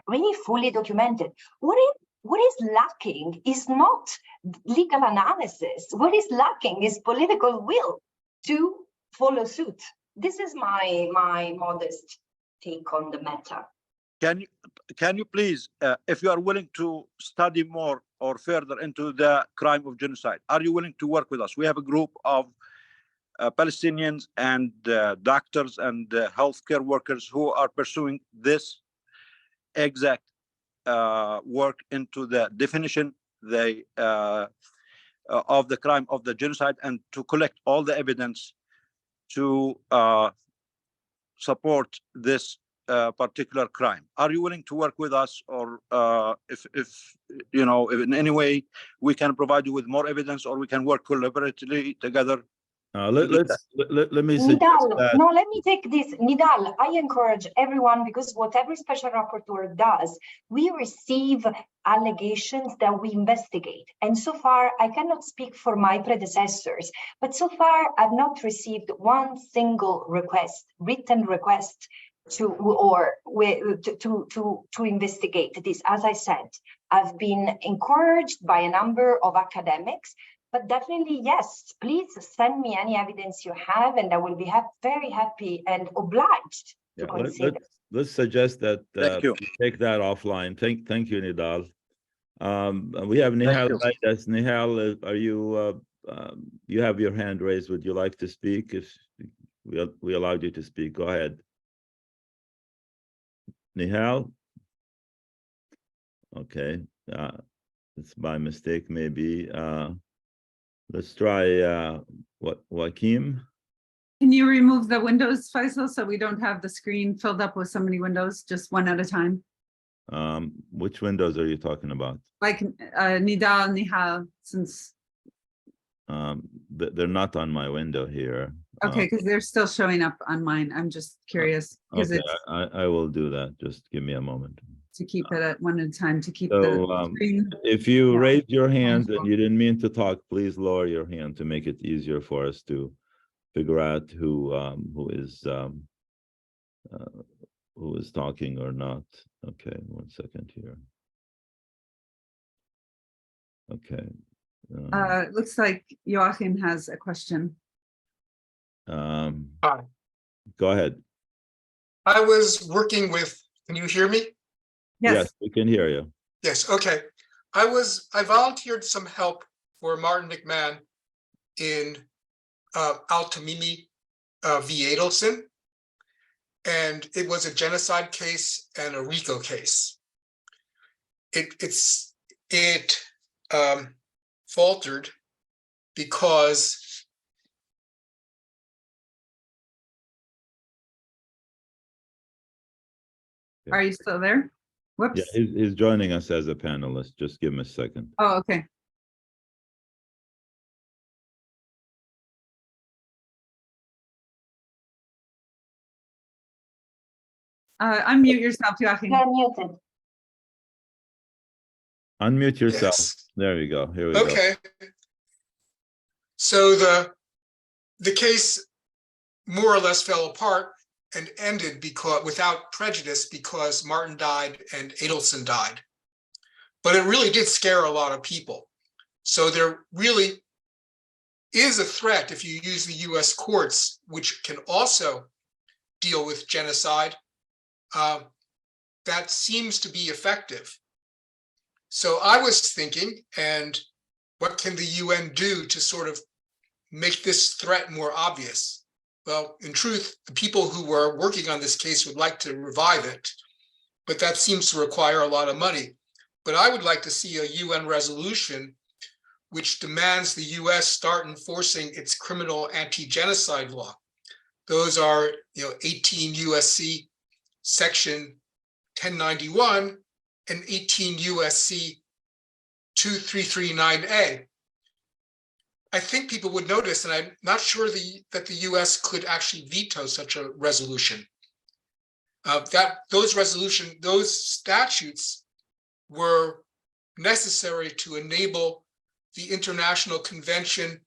really fully documented. What is lacking is not legal analysis. What is lacking is political will to follow suit. This is my modest take on the matter. Can you please, if you are willing to study more or further into the crime of genocide, are you willing to work with us? We have a group of Palestinians and doctors and healthcare workers who are pursuing this exact work into the definition of the crime of the genocide, and to collect all the evidence to support this particular crime. Are you willing to work with us, or if you know, if in any way we can provide you with more evidence, or we can work collaboratively together? Let me Nidal, no, let me take this. Nidal, I encourage everyone, because what every special rapporteur does, we receive allegations that we investigate. And so far, I cannot speak for my predecessors, but so far I've not received one single request, written request to investigate this. As I said, I've been encouraged by a number of academics. But definitely, yes, please send me any evidence you have, and I will be very happy and obliged to consider. Let's suggest that you take that offline. Thank you, Nidal. We have Nihal. Yes, Nihal, are you? You have your hand raised. Would you like to speak? If we allowed you to speak, go ahead. Nihal. Okay, it's by mistake, maybe. Let's try Joaquim. Can you remove the windows, Faisal, so we don't have the screen filled up with so many windows, just one at a time? Which windows are you talking about? Like Nidal, Nihal, since they're not on my window here. Okay, because they're still showing up on mine. I'm just curious. Okay, I will do that. Just give me a moment. to keep it at one at a time, to keep So, the screen. if you Yeah. raise your hand and you didn't mean to talk, please lower your hand to make it easier for us to figure out who is talking or not. Okay, 1 second here. Okay. It looks like Joachim has a question. Hi. Go ahead. I was working with, can you hear me? Yes. We can hear you. Yes, okay. I volunteered some help for Martin McMahon in Al-Tamimi v. Adelson. And it was a genocide case and a RICO case. It faltered because Are you still there? Whoops. Yeah, he's joining us as a panelist. Just give him a second. Oh, okay. Unmute yourself, Joachim. You're muted. Unmute yourself. Yes. There we go. Here we go. Okay. So the case more or less fell apart and ended without prejudice because Martin died and Adelson died. But it really did scare a lot of people. So there really is a threat if you use the US courts, which can also deal with genocide, that seems to be effective. So I was thinking, and what can the UN do to sort of make this threat more obvious? Well, in truth, the people who were working on this case would like to revive it, but that seems to require a lot of money. But I would like to see a UN resolution which demands the US start enforcing its criminal anti-genocide law. Those are, 18 USC section 1091 and 18 USC 2339A. I think people would notice, and I'm not sure that the US could actually veto such a resolution. Those statutes were necessary to enable the International Convention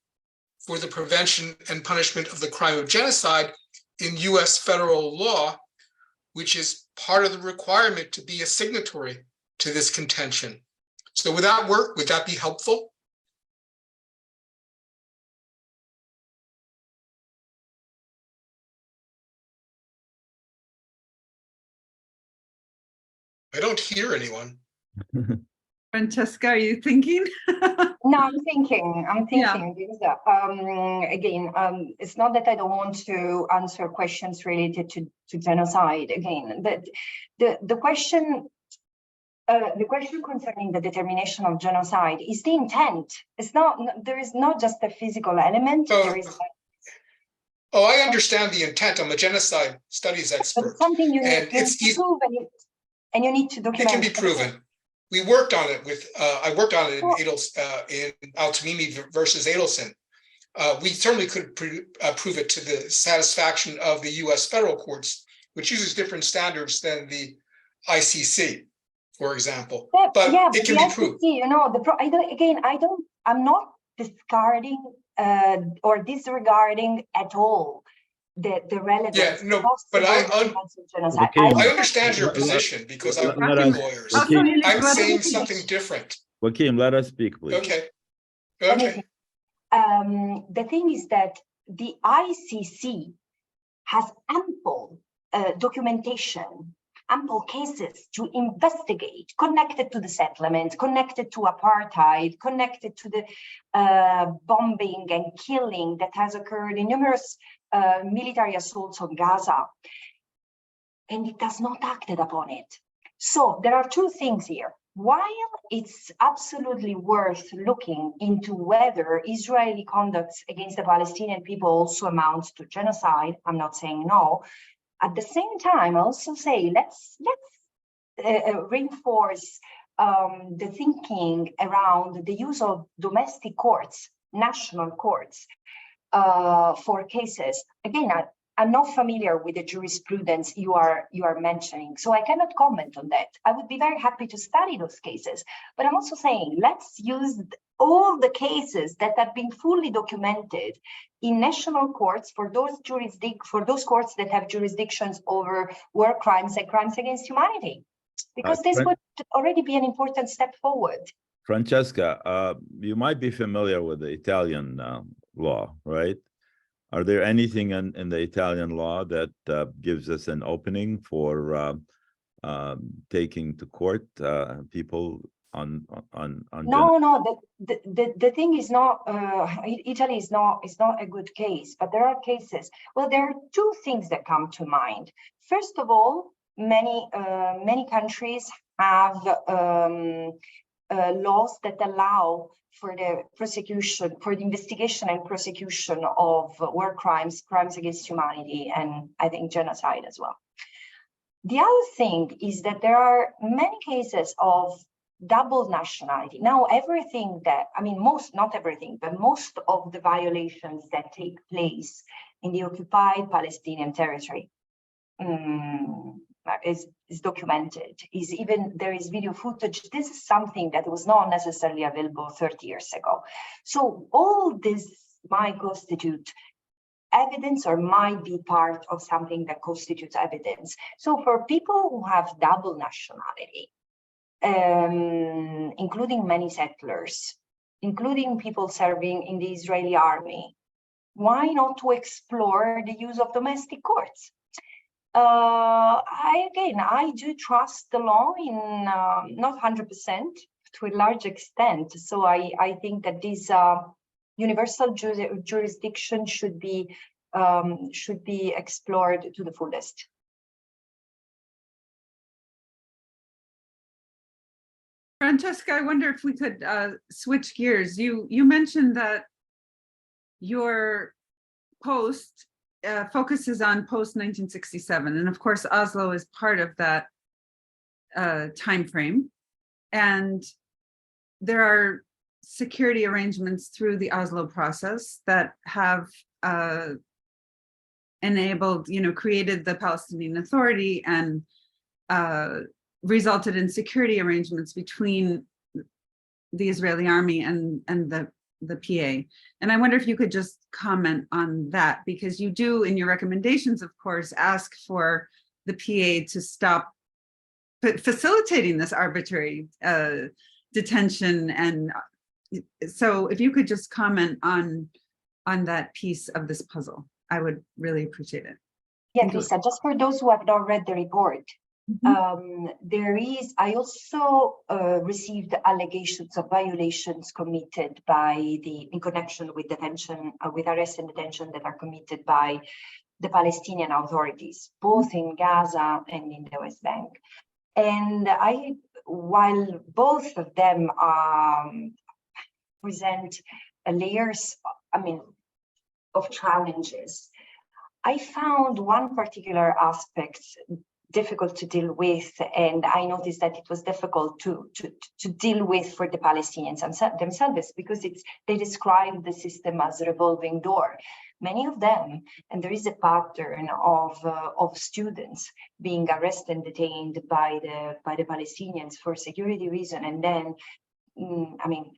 for the Prevention and Punishment of the Crime of Genocide in US federal law, which is part of the requirement to be a signatory to this contention. So would that work? Would that be helpful? I don't hear anyone. Francesca, are you thinking? No, I'm thinking because again, it's not that I don't want to answer questions related to genocide. Again, the question concerning the determination of genocide is the intent. It's not, there is not just a physical element. There is. I understand the intent. I'm a genocide studies expert. But it's something you need to prove, and you need to document. It can be proven. We worked on it with, I worked on it in Al-Tamimi versus Adelson. We certainly could prove it to the satisfaction of the US federal courts, which uses different standards than the ICC, for example. Yeah, but yeah, it can be proved. I'm not discarding or disregarding at all the relevance. Yeah, no, but I understand your position because I work with lawyers. I'm saying something different. Joachim, let us speak, please. Okay. The thing is that the ICC has ample documentation, ample cases to investigate, connected to the settlement, connected to apartheid, connected to the bombing and killing that has occurred in numerous military assaults on Gaza, and it has not acted upon it. So there are two things here. While it's absolutely worth looking into whether Israeli conduct against the Palestinian people also amounts to genocide, I'm not saying no. At the same time, I also say let's reinforce the thinking around the use of domestic courts, national courts, for cases. Again, I'm not familiar with the jurisprudence you are mentioning, so I cannot comment on that. I would be very happy to study those cases, but I'm also saying let's use all the cases that have been fully documented in national courts for those courts that have jurisdictions over war crimes and crimes against humanity, because this would already be an important step forward. Francesca, you might be familiar with the Italian law, right? Are there anything in the Italian law that gives us an opening for taking to court people on No, the thing is not Italy is not a good case, but there are cases. Well, there are two things that come to mind. First of all, many countries have laws that allow for the prosecution, for the investigation and prosecution of war crimes, crimes against humanity, and I think genocide as well. The other thing is that there are many cases of double nationality. Now, everything that, I mean, not everything, but most of the violations that take place in the occupied Palestinian territory is documented. There is video footage. This is something that was not necessarily available 30 years ago. So all this might constitute evidence or might be part of something that constitutes evidence. So for people who have double nationality, including many settlers, including people serving in the Israeli army, why not to explore the use of domestic courts? I do trust the law in not 100%, to a large extent. So I think that this universal jurisdiction should be explored to the fullest. Francesca, I wonder if we could switch gears. You mentioned that your post focuses on post-1967, and of course Oslo is part of that time frame, and there are security arrangements through the Oslo process that have enabled, created the Palestinian Authority and resulted in security arrangements between the Israeli army and the PA. And I wonder if you could just comment on that, because you do in your recommendations, of course, ask for the PA to stop facilitating this arbitrary detention. And so if you could just comment on that piece of this puzzle, I would really appreciate it. Yeah, Lisa, just for those who have not read the report, I also received allegations of violations committed in connection with detention, with arrest and detention that are committed by the Palestinian authorities, both in Gaza and in the West Bank. And while both of them present layers, of challenges, I found one particular aspect difficult to deal with, and I noticed that it was difficult to deal with for the Palestinians themselves, because they describe the system as a revolving door. Many of them, and there is a pattern of students being arrested and detained by the Palestinians for security reason, and then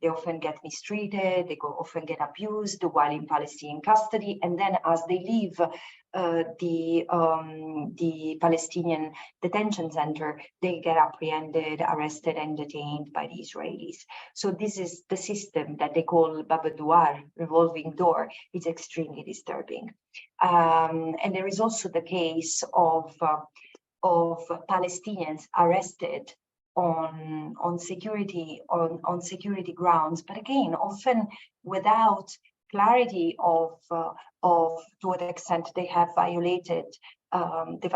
they often get mistreated, they often get abused while in Palestinian custody, and then as they leave the Palestinian detention center, they get apprehended, arrested, and detained by the Israelis. So this is the system that they call Bab al-Duar, revolving door. It's extremely disturbing. And there is also the case of Palestinians arrested on security grounds, but again, often without clarity of to what extent they have violated. They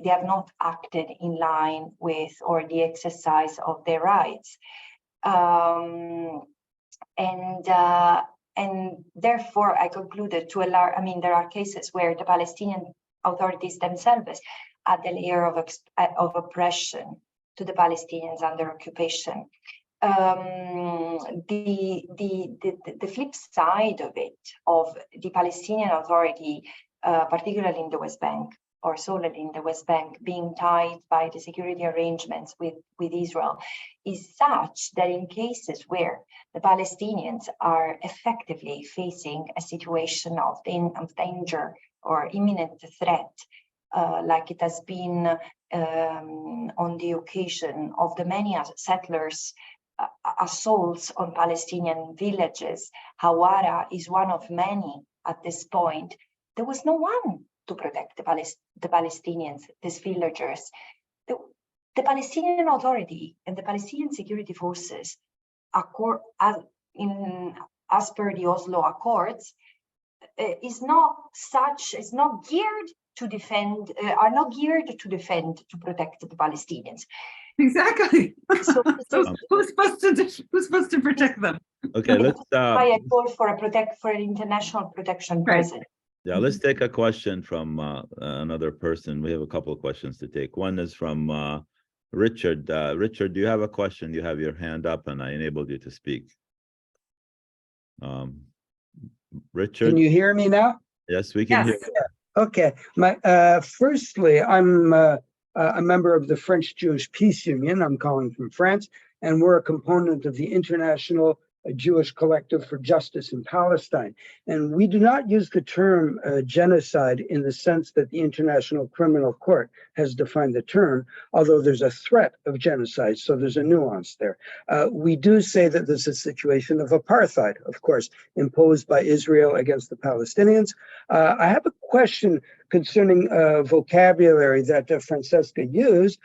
have not acted in line with or the exercise of their rights, and therefore I concluded there are cases where the Palestinian authorities themselves add a layer of oppression to the Palestinians under occupation. The flip side of it, of the Palestinian Authority particularly in the West Bank, or solely in the West Bank, being tied by the security arrangements with Israel, is such that in cases where the Palestinians are effectively facing a situation of danger or imminent threat, like it has been on the occasion of the many settlers' assaults on Palestinian villages, Hawara is one of many at this point. There was no one to protect the Palestinians, these villagers. The Palestinian Authority and the Palestinian security forces, as per the Oslo Accords, is not geared to defend, to protect the Palestinians. Exactly. So who's supposed to protect them? Okay, let's I call for an international protection present. yeah, let's take a question from another person. We have a couple of questions to take. One is from Richard. Richard, do you have a question? You have your hand up and I enabled you to speak. Richard? Can you hear me now? Yes, we can hear you. Okay. Firstly, I'm a member of the French Jewish Peace Union. I'm calling from France, and we're a component of the International Jewish Collective for Justice in Palestine. And we do not use the term genocide in the sense that the International Criminal Court has defined the term, although there's a threat of genocide, so there's a nuance there. We do say that this is a situation of apartheid, of course, imposed by Israel against the Palestinians. I have a question concerning vocabulary that Francesca used.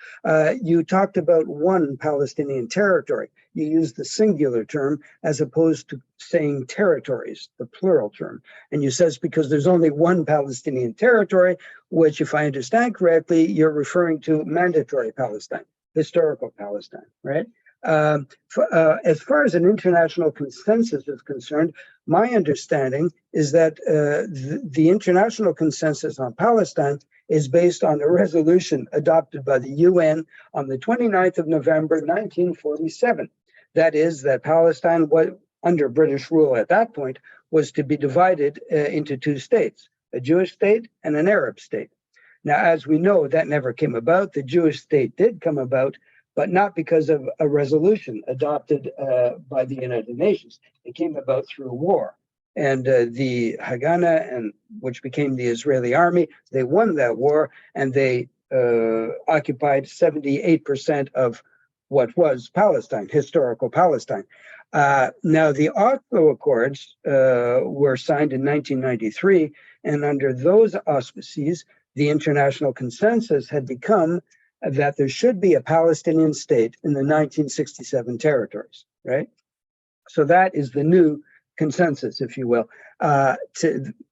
You talked about one Palestinian territory. You used the singular term as opposed to saying territories, the plural term. And you says because there's only one Palestinian territory, which if I understand correctly, you're referring to mandatory Palestine, historical Palestine, right? As far as an international consensus is concerned, my understanding is that the international consensus on Palestine is based on a resolution adopted by the UN on the 29th of November, 1947. That is, that Palestine, under British rule at that point, was to be divided into two states, a Jewish state and an Arab state. Now, as we know, that never came about. The Jewish state did come about, but not because of a resolution adopted by the United Nations. It came about through war. And the Haganah, which became the Israeli army, they won that war, and they occupied 78% of what was Palestine, historical Palestine. Now, the Oslo Accords were signed in 1993, and under those auspices, the international consensus had become that there should be a Palestinian state in the 1967 territories, right? So that is the new consensus, if you will,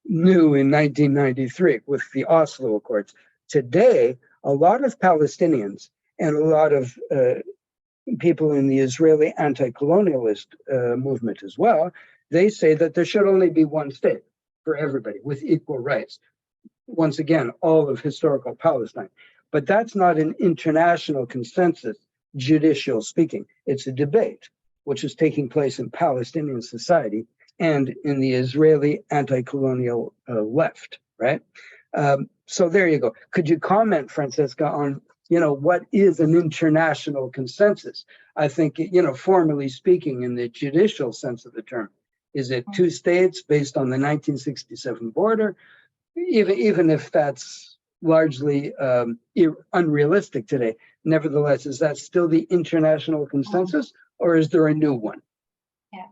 new in 1993 with the Oslo Accords. Today, a lot of Palestinians and a lot of people in the Israeli anti-colonialist movement as well, they say that there should only be one state for everybody with equal rights. Once again, all of historical Palestine. But that's not an international consensus, judicial speaking. It's a debate which is taking place in Palestinian society and in the Israeli anti-colonial left, right? So there you go. Could you comment, Francesca, on what is an international consensus? I think, formally speaking, in the judicial sense of the term, is it two states based on the 1967 border? Even if that's largely unrealistic today, nevertheless, is that still the international consensus, or is there a new one? Yeah.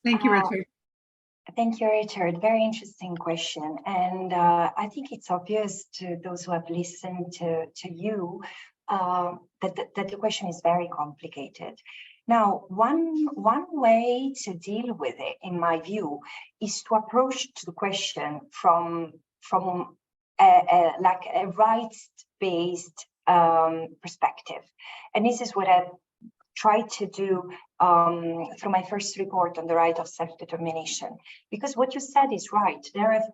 Thank you, Richard. Thank you, Richard. Very interesting question. And I think it's obvious to those who have listened to you that the question is very complicated. Now, one way to deal with it, in my view, is to approach the question from like a rights-based perspective. And this is what I've tried to do through my first report on the right of self-determination. Because what you said is right. There have,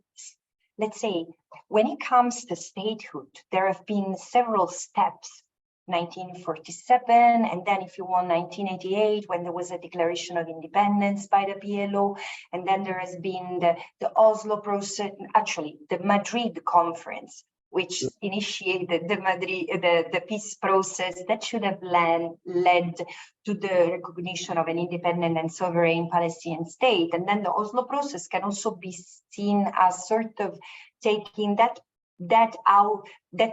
let's say, when it comes to statehood, there have been several steps 1947, and then if you want 1988, when there was a declaration of independence by the PLO, and then there has been the Oslo process, actually the Madrid conference, which initiated the peace process that should have led to the recognition of an independent and sovereign Palestinian state. And then the Oslo process can also be seen as sort of taking that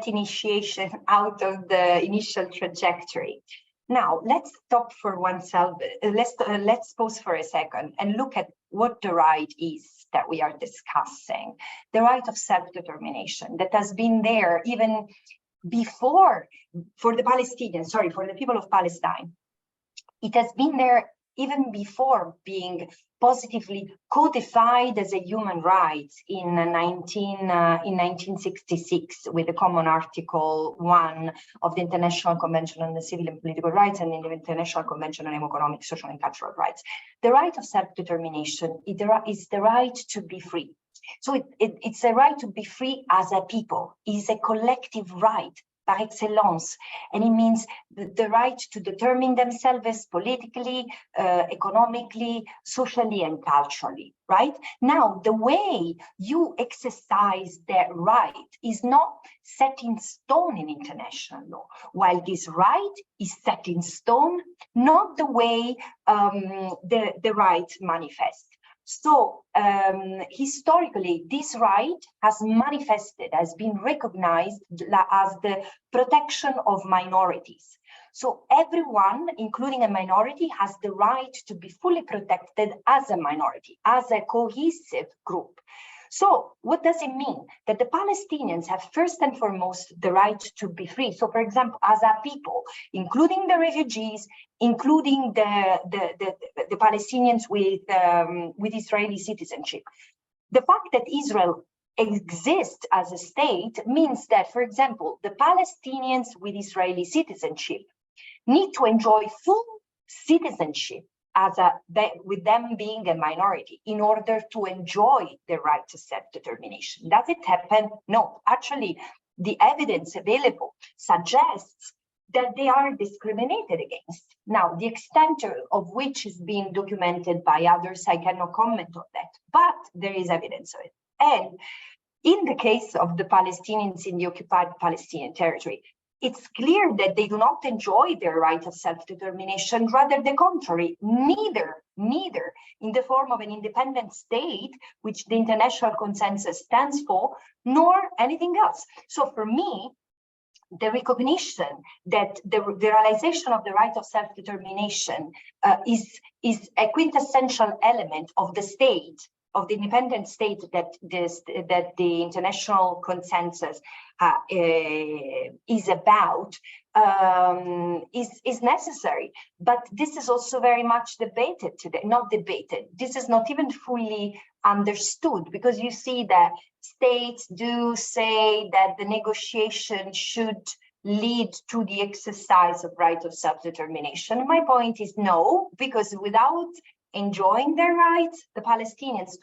initiation out of the initial trajectory. Now, let's stop for oneself. Let's pause for a second and look at what the right is that we are discussing. The right of self-determination that has been there even before for the Palestinians, for the people of Palestine. It has been there even before being positively codified as a human right in 1966 with the common Article 1 of the International Convention on the Civil and Political Rights and in the International Convention on Economic, Social and Cultural Rights. The right of self-determination is the right to be free. So it's a right to be free as a people. It's a collective right par excellence, and it means the right to determine themselves politically, economically, socially, and culturally, right? Now, the way you exercise that right is not set in stone in international law, while this right is set in stone, not the way the right manifests. So historically, this right has manifested, has been recognized as the protection of minorities. So everyone, including a minority, has the right to be fully protected as a minority, as a cohesive group. So what does it mean? That the Palestinians have first and foremost the right to be free. So for example, as a people, including the refugees, including the Palestinians with Israeli citizenship. The fact that Israel exists as a state means that, for example, the Palestinians with Israeli citizenship need to enjoy full citizenship with them being a minority in order to enjoy the right to self-determination. Does it happen? No. Actually, the evidence available suggests that they are discriminated against. Now, the extent of which is being documented by others, I cannot comment on that, but there is evidence of it. And in the case of the Palestinians in the occupied Palestinian territory, it's clear that they do not enjoy their right of self-determination, rather the contrary, neither in the form of an independent state, which the international consensus stands for, nor anything else. So for me, the recognition that the realization of the right of self-determination is a quintessential element of the state, of the independent state that the international consensus is about, is necessary. But this is also very much debated today, not debated. This is not even fully understood, because you see that states do say that the negotiation should lead to the exercise of right of self-determination. My point is no, because without enjoying their rights, the Palestinians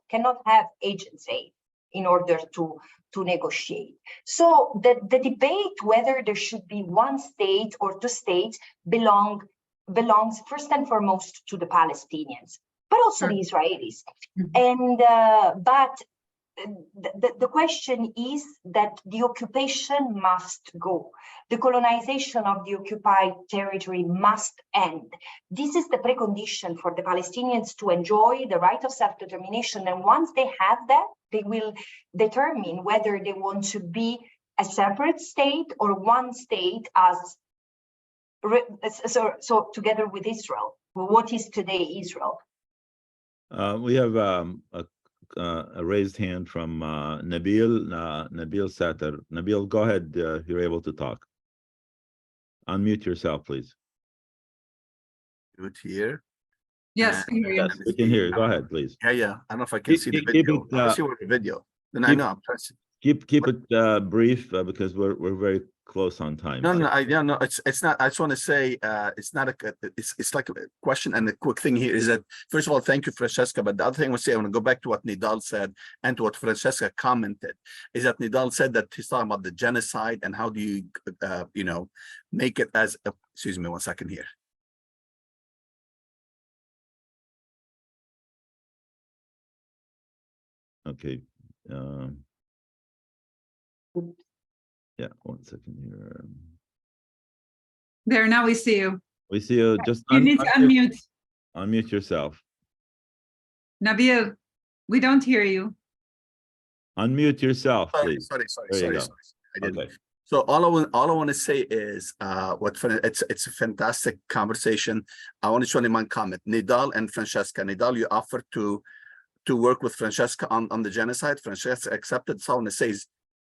cannot have agency in order to negotiate. So the debate whether there should be one state or two states belongs first and foremost to the Palestinians, but also the Israelis. And but the question is that the occupation must go. The colonization of the occupied territory must end. This is the precondition for the Palestinians to enjoy the right of self-determination. And once they have that, they will determine whether they want to be a separate state or one state so together with Israel. What is today Israel? We have a raised hand from Nabil Satter. Nabil, go ahead. You're able to talk. Unmute yourself, please. Good here. Yes, we hear you. Yes, we can hear you. Go ahead, please. Yeah. I don't know if I can see the video. I see the video. Then I know I'm pressing. Keep it brief because we're very close on time. No, so- no, it's not. I just want to say, it's not it's like a question, and the quick thing here is that, first of all, thank you, Francesca. But the other thing I want to say, I want to go back to what Nidal said and to what Francesca commented, is that Nidal said that he's talking about the genocide and how do you, make it as a, excuse me 1 second here. Okay. Yeah, 1 second here. There, now we see you. We see you. Just You need to unmute. unmute yourself. Nabil, we don't hear you. Unmute yourself, please. Sorry. There you go. I didn't. Okay. So all I want to say is it's a fantastic conversation. I want to show one comment. Nidal and Francesca. Nidal, you offered to work with Francesca on the genocide. Francesca accepted. So I want to say is,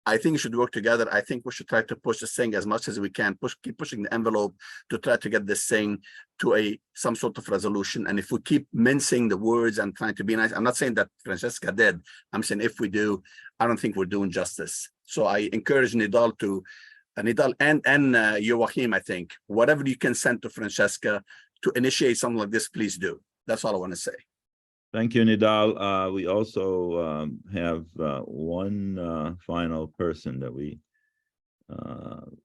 I think we should work together. I think we should try to push this thing as much as we can. Keep pushing the envelope to try to get this thing to some sort of resolution. And if we keep mincing the words and trying to be nice, I'm not saying that Francesca did. I'm saying if we do, I don't think we're doing justice. So I encourage Nidal and Joachim, I think, whatever you can send to Francesca to initiate something like this, please do. That's all I want to say. Thank you, Nidal. We also have one final person that we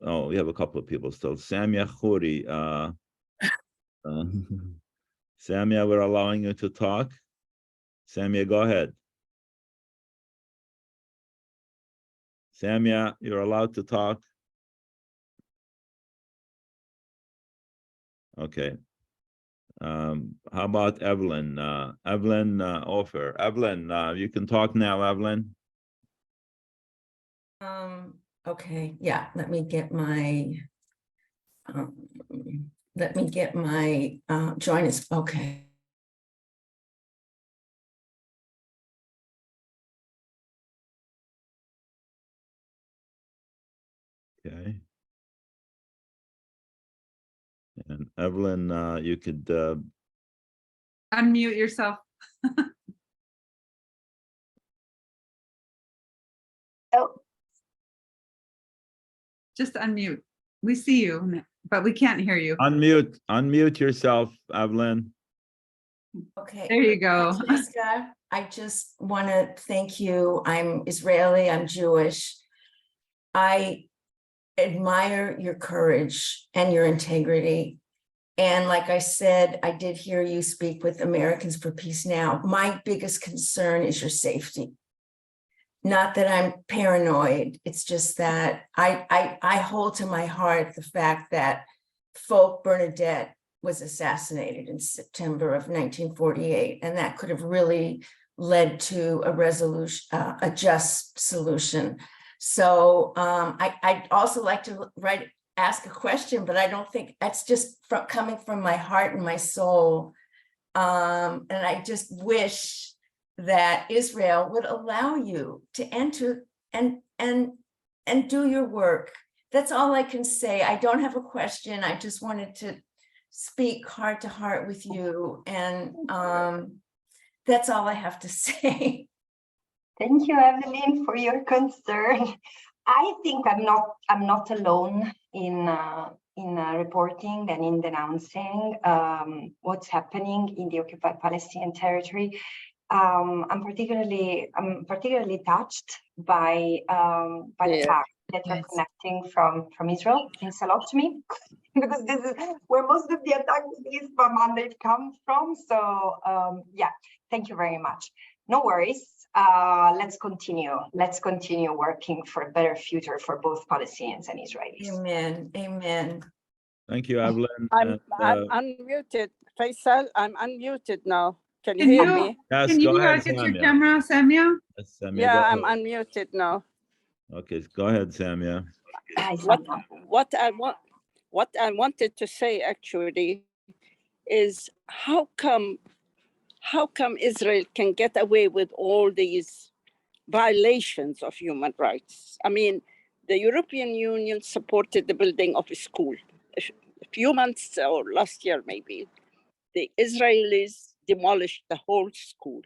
have a couple of people still. Samia Khouri. Samia, we're allowing you to talk. Samia, go ahead. Samia, you're allowed to talk. Okay. How about Evelyn? Evelyn Ofer. Evelyn, you can talk now, Evelyn. Okay, yeah, let me get my join us. Okay. Okay. And Evelyn, you could Unmute yourself. Oh, Just unmute. We see you, but we can't hear you. unmute yourself, Evelyn. Okay. There you go. Francesca, I just want to thank you. I'm Israeli, I'm Jewish. I admire your courage and your integrity. And like I said, I did hear you speak with Americans for Peace Now. My biggest concern is your safety. Not that I'm paranoid. It's just that I hold to my heart the fact that Folk Bernadette was assassinated in September of 1948, and that could have really led to a resolution, a just solution. So I'd also like to ask a question, but I don't think that's just coming from my heart and my soul. And I just wish that Israel would allow you to enter and do your work. That's all I can say. I don't have a question. I just wanted to speak heart to heart with you. And that's all I have to say. thank you, Evelyn, for your concern. I think I'm not alone in reporting and in denouncing what's happening in the occupied Palestinian territory. I'm particularly touched by the fact that you're connecting from Israel. It means a lot to me because this is where most of the attacks against my mandate come from. So yeah, thank you very much. No worries. Let's continue working for a better future for both Palestinians and Israelis. Amen. Amen. Thank you, Evelyn. I'm unmuted. Faisal, I'm unmuted now. Can you hear me? Yes, Can you go ahead, get your Samia. camera, Samia? Yes, Samia, Yeah, go I'm ahead. unmuted now. Okay, go ahead, Samia. What I wanted to say actually is how come Israel can get away with all these violations of human rights? I mean, the European Union supported the building of a school a few months or last year maybe. The Israelis demolished the whole school.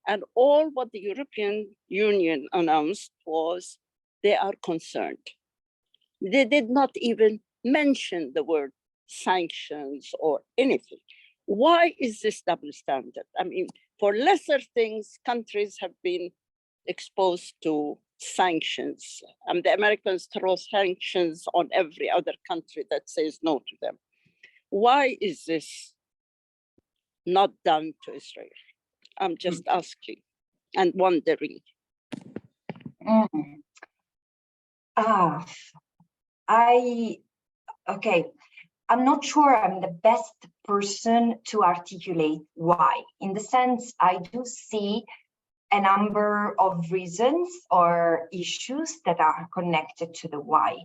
And all what the European Union announced was they are concerned. They did not even mention the word sanctions or anything. Why is this double standard? I mean, for lesser things, countries have been exposed to sanctions. The Americans throw sanctions on every other country that says no to them. Why is this not done to Israel? I'm just asking and wondering. Okay, I'm not sure I'm the best person to articulate why. In the sense, I do see a number of reasons or issues that are connected to the why.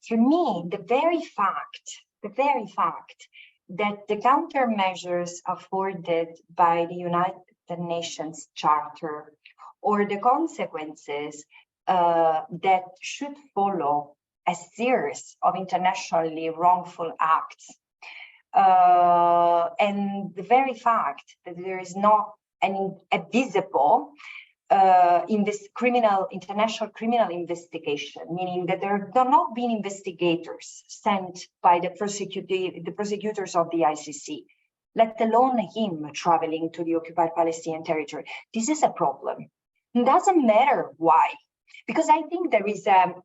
For me, the very fact that the countermeasures afforded by the United Nations Charter or the consequences that should follow a series of internationally wrongful acts, and the very fact that there is not a visible international criminal investigation, meaning that there have not been investigators sent by the prosecutors of the ICC, let alone him traveling to the occupied Palestinian territory. This is a problem. It doesn't matter why, because I think there is a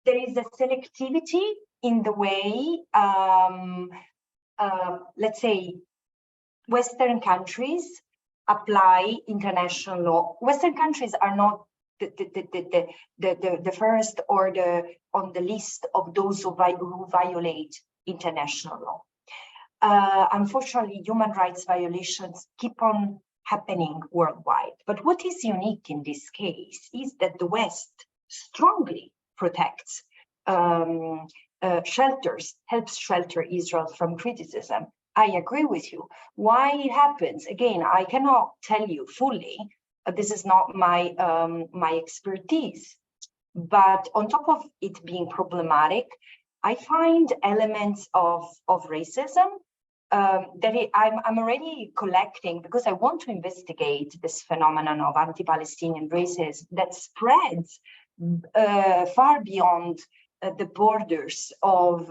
selectivity in the way, let's say, Western countries apply international law. Western countries are not the first or on the list of those who violate international law. Unfortunately, human rights violations keep on happening worldwide. But what is unique in this case is that the West strongly protects, helps shelter Israel from criticism. I agree with you. Why it happens? Again, I cannot tell you fully. This is not my expertise. But on top of it being problematic, I find elements of racism that I'm already collecting, because I want to investigate this phenomenon of anti-Palestinian racism that spreads far beyond the borders of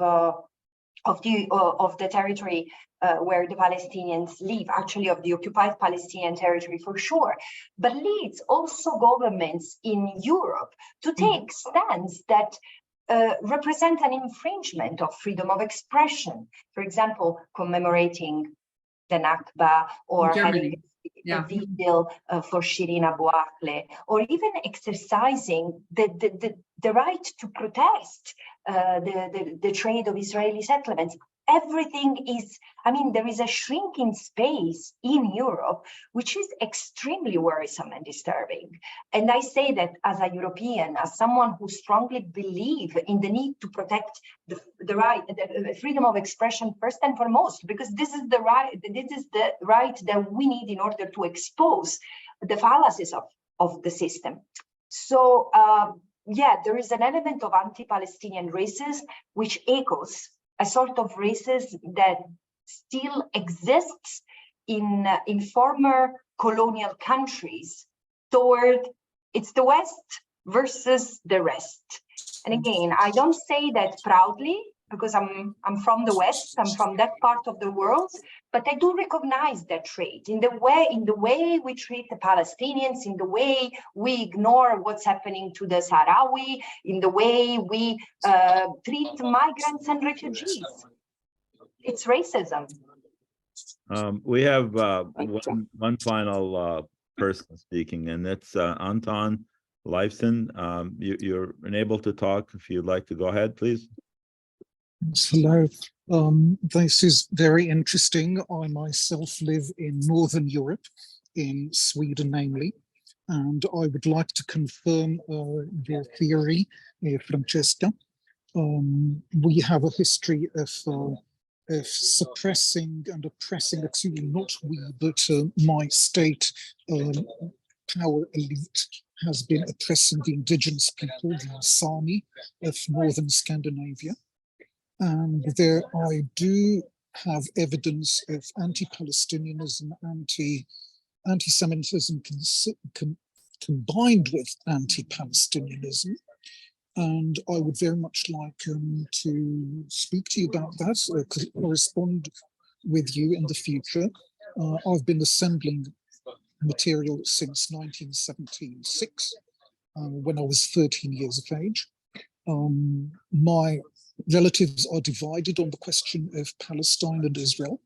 the territory where the Palestinians live, actually of the occupied Palestinian territory for sure, but leads also governments in Europe to take stands that represent an infringement of freedom of expression. For example, commemorating the Nakba, or having a vigil for Shirin Abu Akleh, or even exercising the right to protest the trade of Israeli settlements. Everything is, there is a shrinking space in Europe, which is extremely worrisome and disturbing. And I say that as a European, as someone who strongly believes in the need to protect the freedom of expression first and foremost, because this is the right that we need in order to expose the fallacies of the system. So, there is an element of anti-Palestinian racism which echoes a sort of racism that still exists in former colonial countries toward it's the West versus the rest. And again, I don't say that proudly, because I'm from the West, I'm from that part of the world, but I do recognize that trait in the way we treat the Palestinians, in the way we ignore what's happening to the Sahrawi, in the way we treat migrants and refugees. It's racism. We have one final person speaking, and that's Anton Leifson. You're enabled to talk. If you'd like to go ahead, please. Hello. This is very interesting. I myself live in Northern Europe, in Sweden namely, and I would like to confirm your theory, Francesca. We have a history of suppressing and oppressing, excuse me, not we, but my state power elite has been oppressing the indigenous people, the Sami of Northern Scandinavia. And there I do have evidence of anti-Palestinianism, anti-Semitism combined with anti-Palestinianism. And I would very much like to speak to you about that, correspond with you in the future. I've been assembling material since 1976, when I was 13 years of age. My relatives are divided on the question of Palestine and Israel.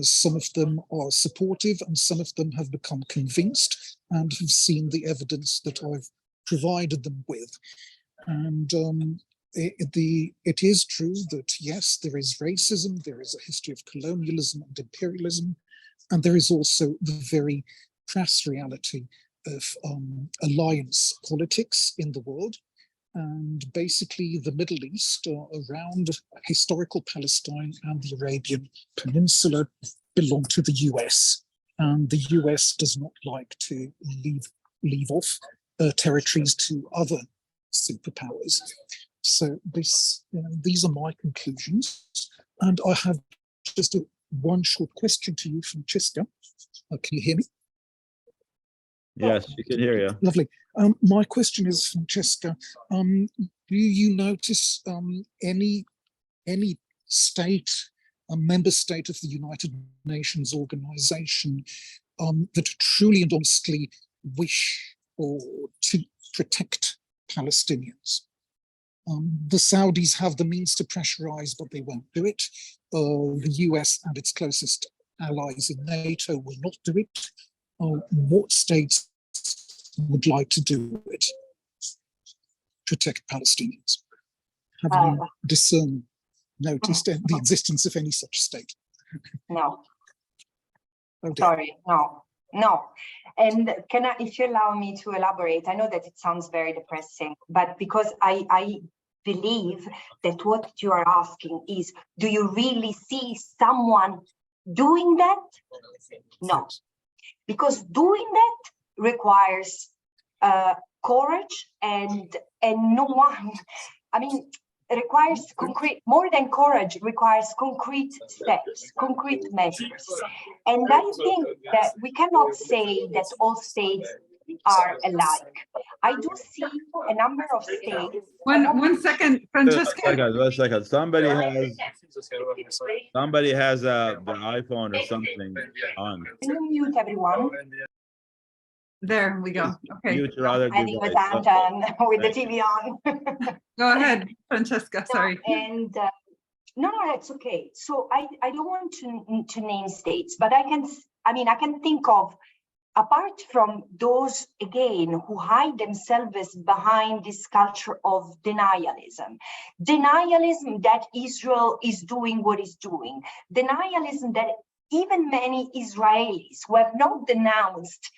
Some of them are supportive and some of them have become convinced and have seen the evidence that I've provided them with. And it is true that, yes, there is racism, there is a history of colonialism and imperialism, and there is also the very crass reality of alliance politics in the world. And basically the Middle East around historical Palestine and the Arabian Peninsula belong to the US. And the US does not like to leave off territories to other superpowers. So these are my conclusions. And I have just one short question to you, Francesca. Can you hear me? Yes, you can hear you. Lovely. My question is, Francesca, do you notice any state, a member state of the United Nations organization that truly and honestly wish to protect Palestinians? The Saudis have the means to pressurize, but they won't do it. The US and its closest allies in NATO will not do it. What states would like to do it? Protect Palestinians. Have you noticed the existence of any such state? No. Oh dear. Sorry, no. And if you allow me to elaborate, I know that it sounds very depressing, but because I believe that what you are asking is, do you really see someone doing that? No. Because doing that requires courage and no one, it requires more than courage, requires concrete steps, concrete measures. And I think that we cannot say that all states are alike. I do see a number of states. One second, Francesca. One second. Somebody has the iPhone or something on. Can you mute everyone? There we go. Okay. Mute your other I think device. with Anton with the TV on. Go ahead, Francesca. Sorry. And no, that's okay. So I don't want to name states, but I can think of, apart from those, again, who hide themselves behind this culture of denialism that Israel is doing what it's doing, denialism that even many Israelis who have not denounced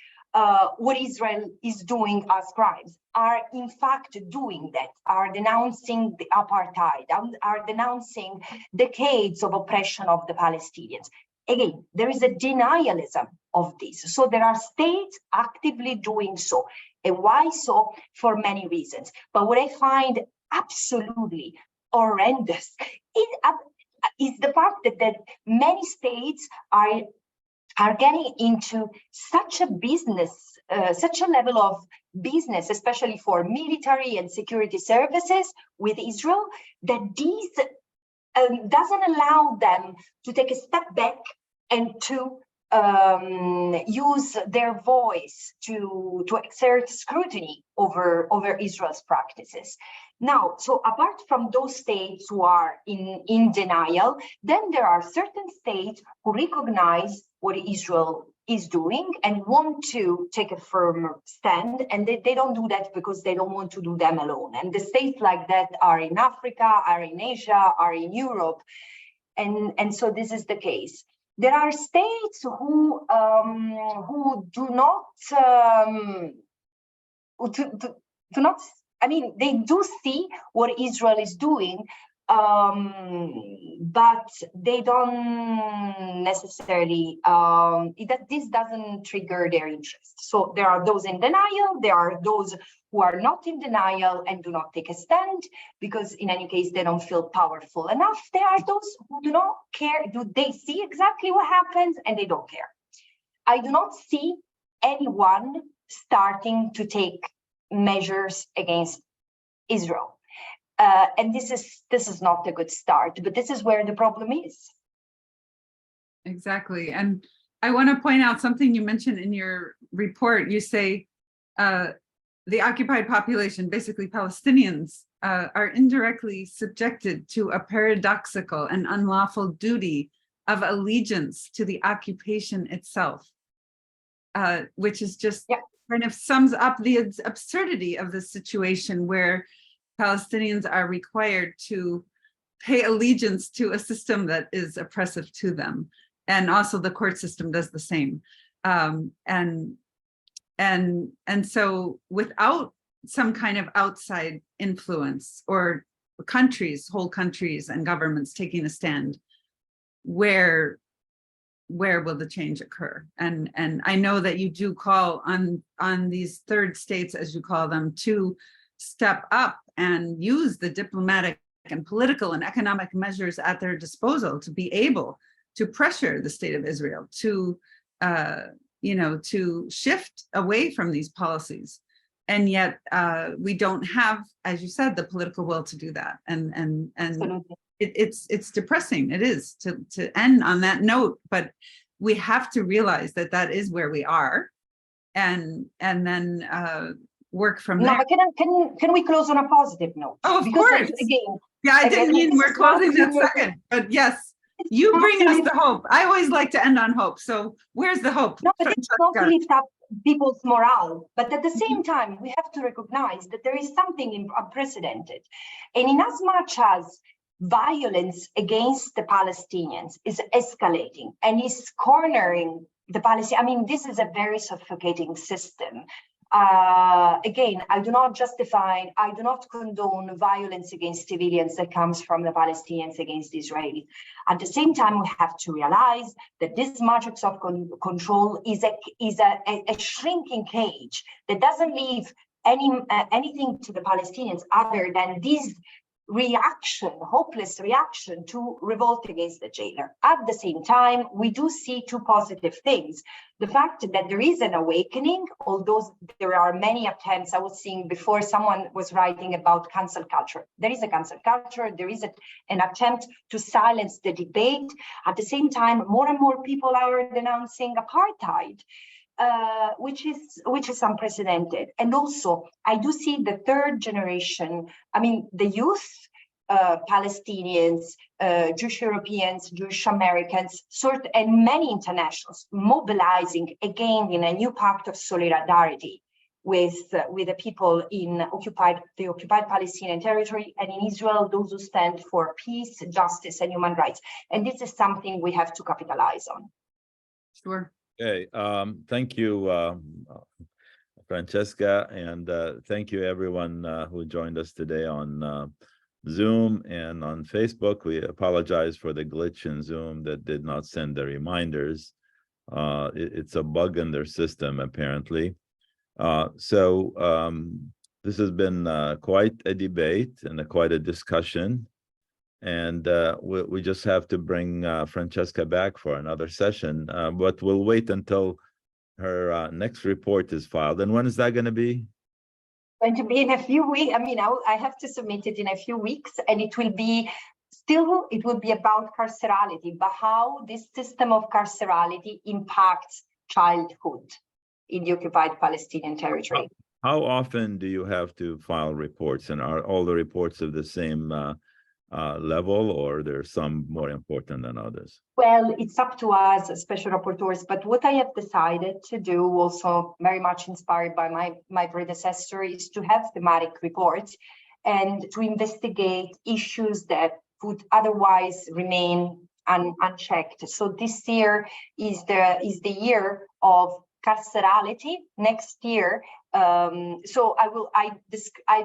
what Israel is doing as crimes are in fact doing that, are denouncing the apartheid, are denouncing decades of oppression of the Palestinians. Again, there is a denialism of this. So there are states actively doing so. And why so? For many reasons. But what I find absolutely horrendous is the fact that many states are getting into such a such a level of business, especially for military and security services with Israel, that these doesn't allow them to take a step back and to use their voice to exert scrutiny over Israel's practices. Now, so apart from those states who are in denial, then there are certain states who recognize what Israel is doing and want to take a firm stand, and they don't do that because they don't want to do them alone. And the states like that are in Africa, are in Asia, are in Europe, and so this is the case. There are states who do not they do see what Israel is doing, but they don't necessarily, this doesn't trigger their interest. So there are those in denial, there are those who are not in denial and do not take a stand, because in any case, they don't feel powerful enough. There are those who do not care, they see exactly what happens and they don't care. I do not see anyone starting to take measures against Israel. And this is not a good start, but this is where the problem is. Exactly. And I want to point out something you mentioned in your report. You say the occupied population, basically Palestinians, are indirectly subjected to a paradoxical and unlawful duty of allegiance to the occupation itself, which is just kind of sums up the absurdity of the situation where Palestinians are required to pay allegiance to a system that is oppressive to them. And also the court system does the same. And so without some kind of outside influence or whole countries and governments taking a stand, where will the change occur? And I know that you do call on these third states, as you call them, to step up and use the diplomatic and political and economic measures at their disposal to be able to pressure the state of Israel to, to shift away from these policies. And yet we don't have, as you said, the political will to do that. And it's depressing. It is to end on that note, but we have to realize that is where we are, and then work from there. But can we close on a positive note? Oh, of course. Again, I didn't mean we're closing that second, but yes. You bring us the hope. I always like to end on hope. So where's the hope? No, but it's not to lift up people's morale. But at the same time, we have to recognize that there is something unprecedented. And in as much as violence against the Palestinians is escalating and is cornering the Palestinians, I mean, this is a very suffocating system. Again, I do not condone violence against civilians that comes from the Palestinians against the Israelis. At the same time, we have to realize that this matrix of control is a shrinking cage that doesn't leave anything to the Palestinians other than this hopeless reaction to revolt against the jailer. At the same time, we do see two positive things. The fact that there is an awakening, although there are many attempts. I was seeing before someone was writing about cancel culture. There is a cancel culture. There is an attempt to silence the debate. At the same time, more and more people are denouncing apartheid. Which is unprecedented. And also, I do see the third generation, I mean, the youth, Palestinians, Jewish Europeans, Jewish Americans, and many internationals mobilizing again in a new pact of solidarity with the people in the occupied Palestinian territory, and in Israel, those who stand for peace, justice, and human rights. And this is something we have to capitalize on. Sure. Okay, thank you, Francesca, and thank you everyone who joined us today on Zoom and on Facebook. We apologize for the glitch in Zoom that did not send the reminders. It's a bug in their system, apparently. So this has been quite a debate and quite a discussion. And we just have to bring Francesca back for another session, but we'll wait until her next report is filed. And when is that going to be? Going to be in a few weeks. I mean, I have to submit it in a few weeks, and it will be about carcerality, but how this system of carcerality impacts childhood in the occupied Palestinian territory. How often do you have to file reports, and are all the reports of the same level, or there's some more important than others? Well, it's up to us as special rapporteurs, but what I have decided to do, also very much inspired by my predecessor, is to have thematic reports and to investigate issues that would otherwise remain unchecked. So this year is the year of carcerality. Next year, so I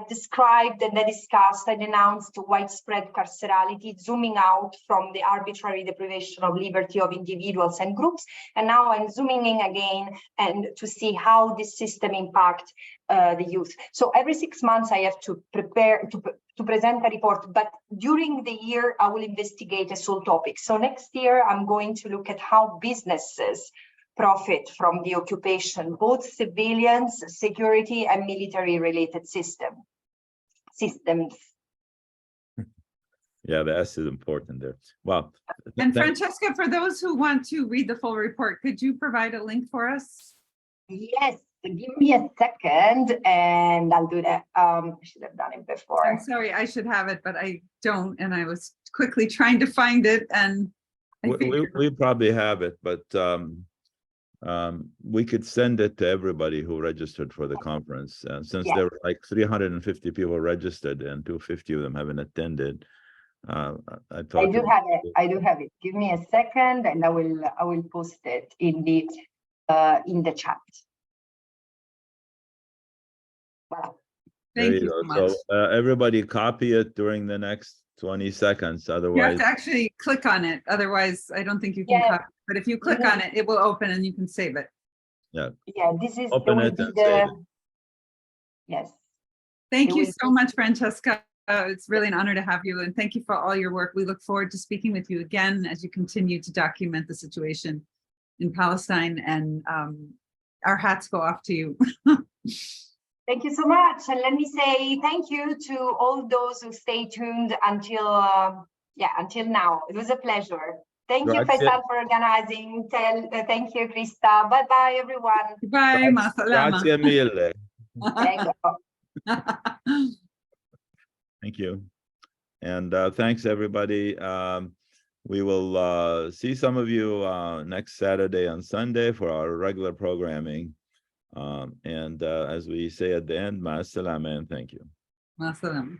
described and I discussed and announced widespread carcerality, zooming out from the arbitrary deprivation of liberty of individuals and groups. And now I'm zooming in again and to see how this system impacts the youth. So every 6 months I have to prepare to present a report, but during the year I will investigate a sole topic. So next year I'm going to look at how businesses profit from the occupation, both civilians, security, and military-related systems. Yeah, the S is important there. Well, And Francesca, for those who want to read the full report, could you provide a link for us? Yes, give me a second and I'll do that. I should have done it before. I'm sorry, I should have it, but I don't, and I was quickly trying to find it, and I figured. we probably have it, but we could send it to everybody who registered for the conference. Since Yes. there were like 350 people registered and 250 of them haven't attended, I thought. I do have it. I do have it. Give me a second, and I will post it in the chat. Wow. There Thank you so much. So everybody copy it during the next 20 seconds. You have Otherwise, to actually click on it. Otherwise, I don't think you can Yeah. copy. But if you click on it, it will open and you can save it. Yeah, this is Open will it be and save it. Yes. Thank It you will so much, Francesca. It's really an honor to have you, and thank you for all your work. We look forward to speaking with you again as you continue to document the situation in Palestine, and our hats go off to you. Thank you so much. And let me say thank you to all those who stay tuned until now. It was a pleasure. Thank you, Grazie. Faisal, for organizing. Thank you, Krista. Bye-bye, everyone. Bye, ma salama. Grazie mille. Prego. Thank you. And thanks, everybody. We will see some of you next Saturday and Sunday for our regular programming. And as we say at the end, ma salama and thank you. Ma salama.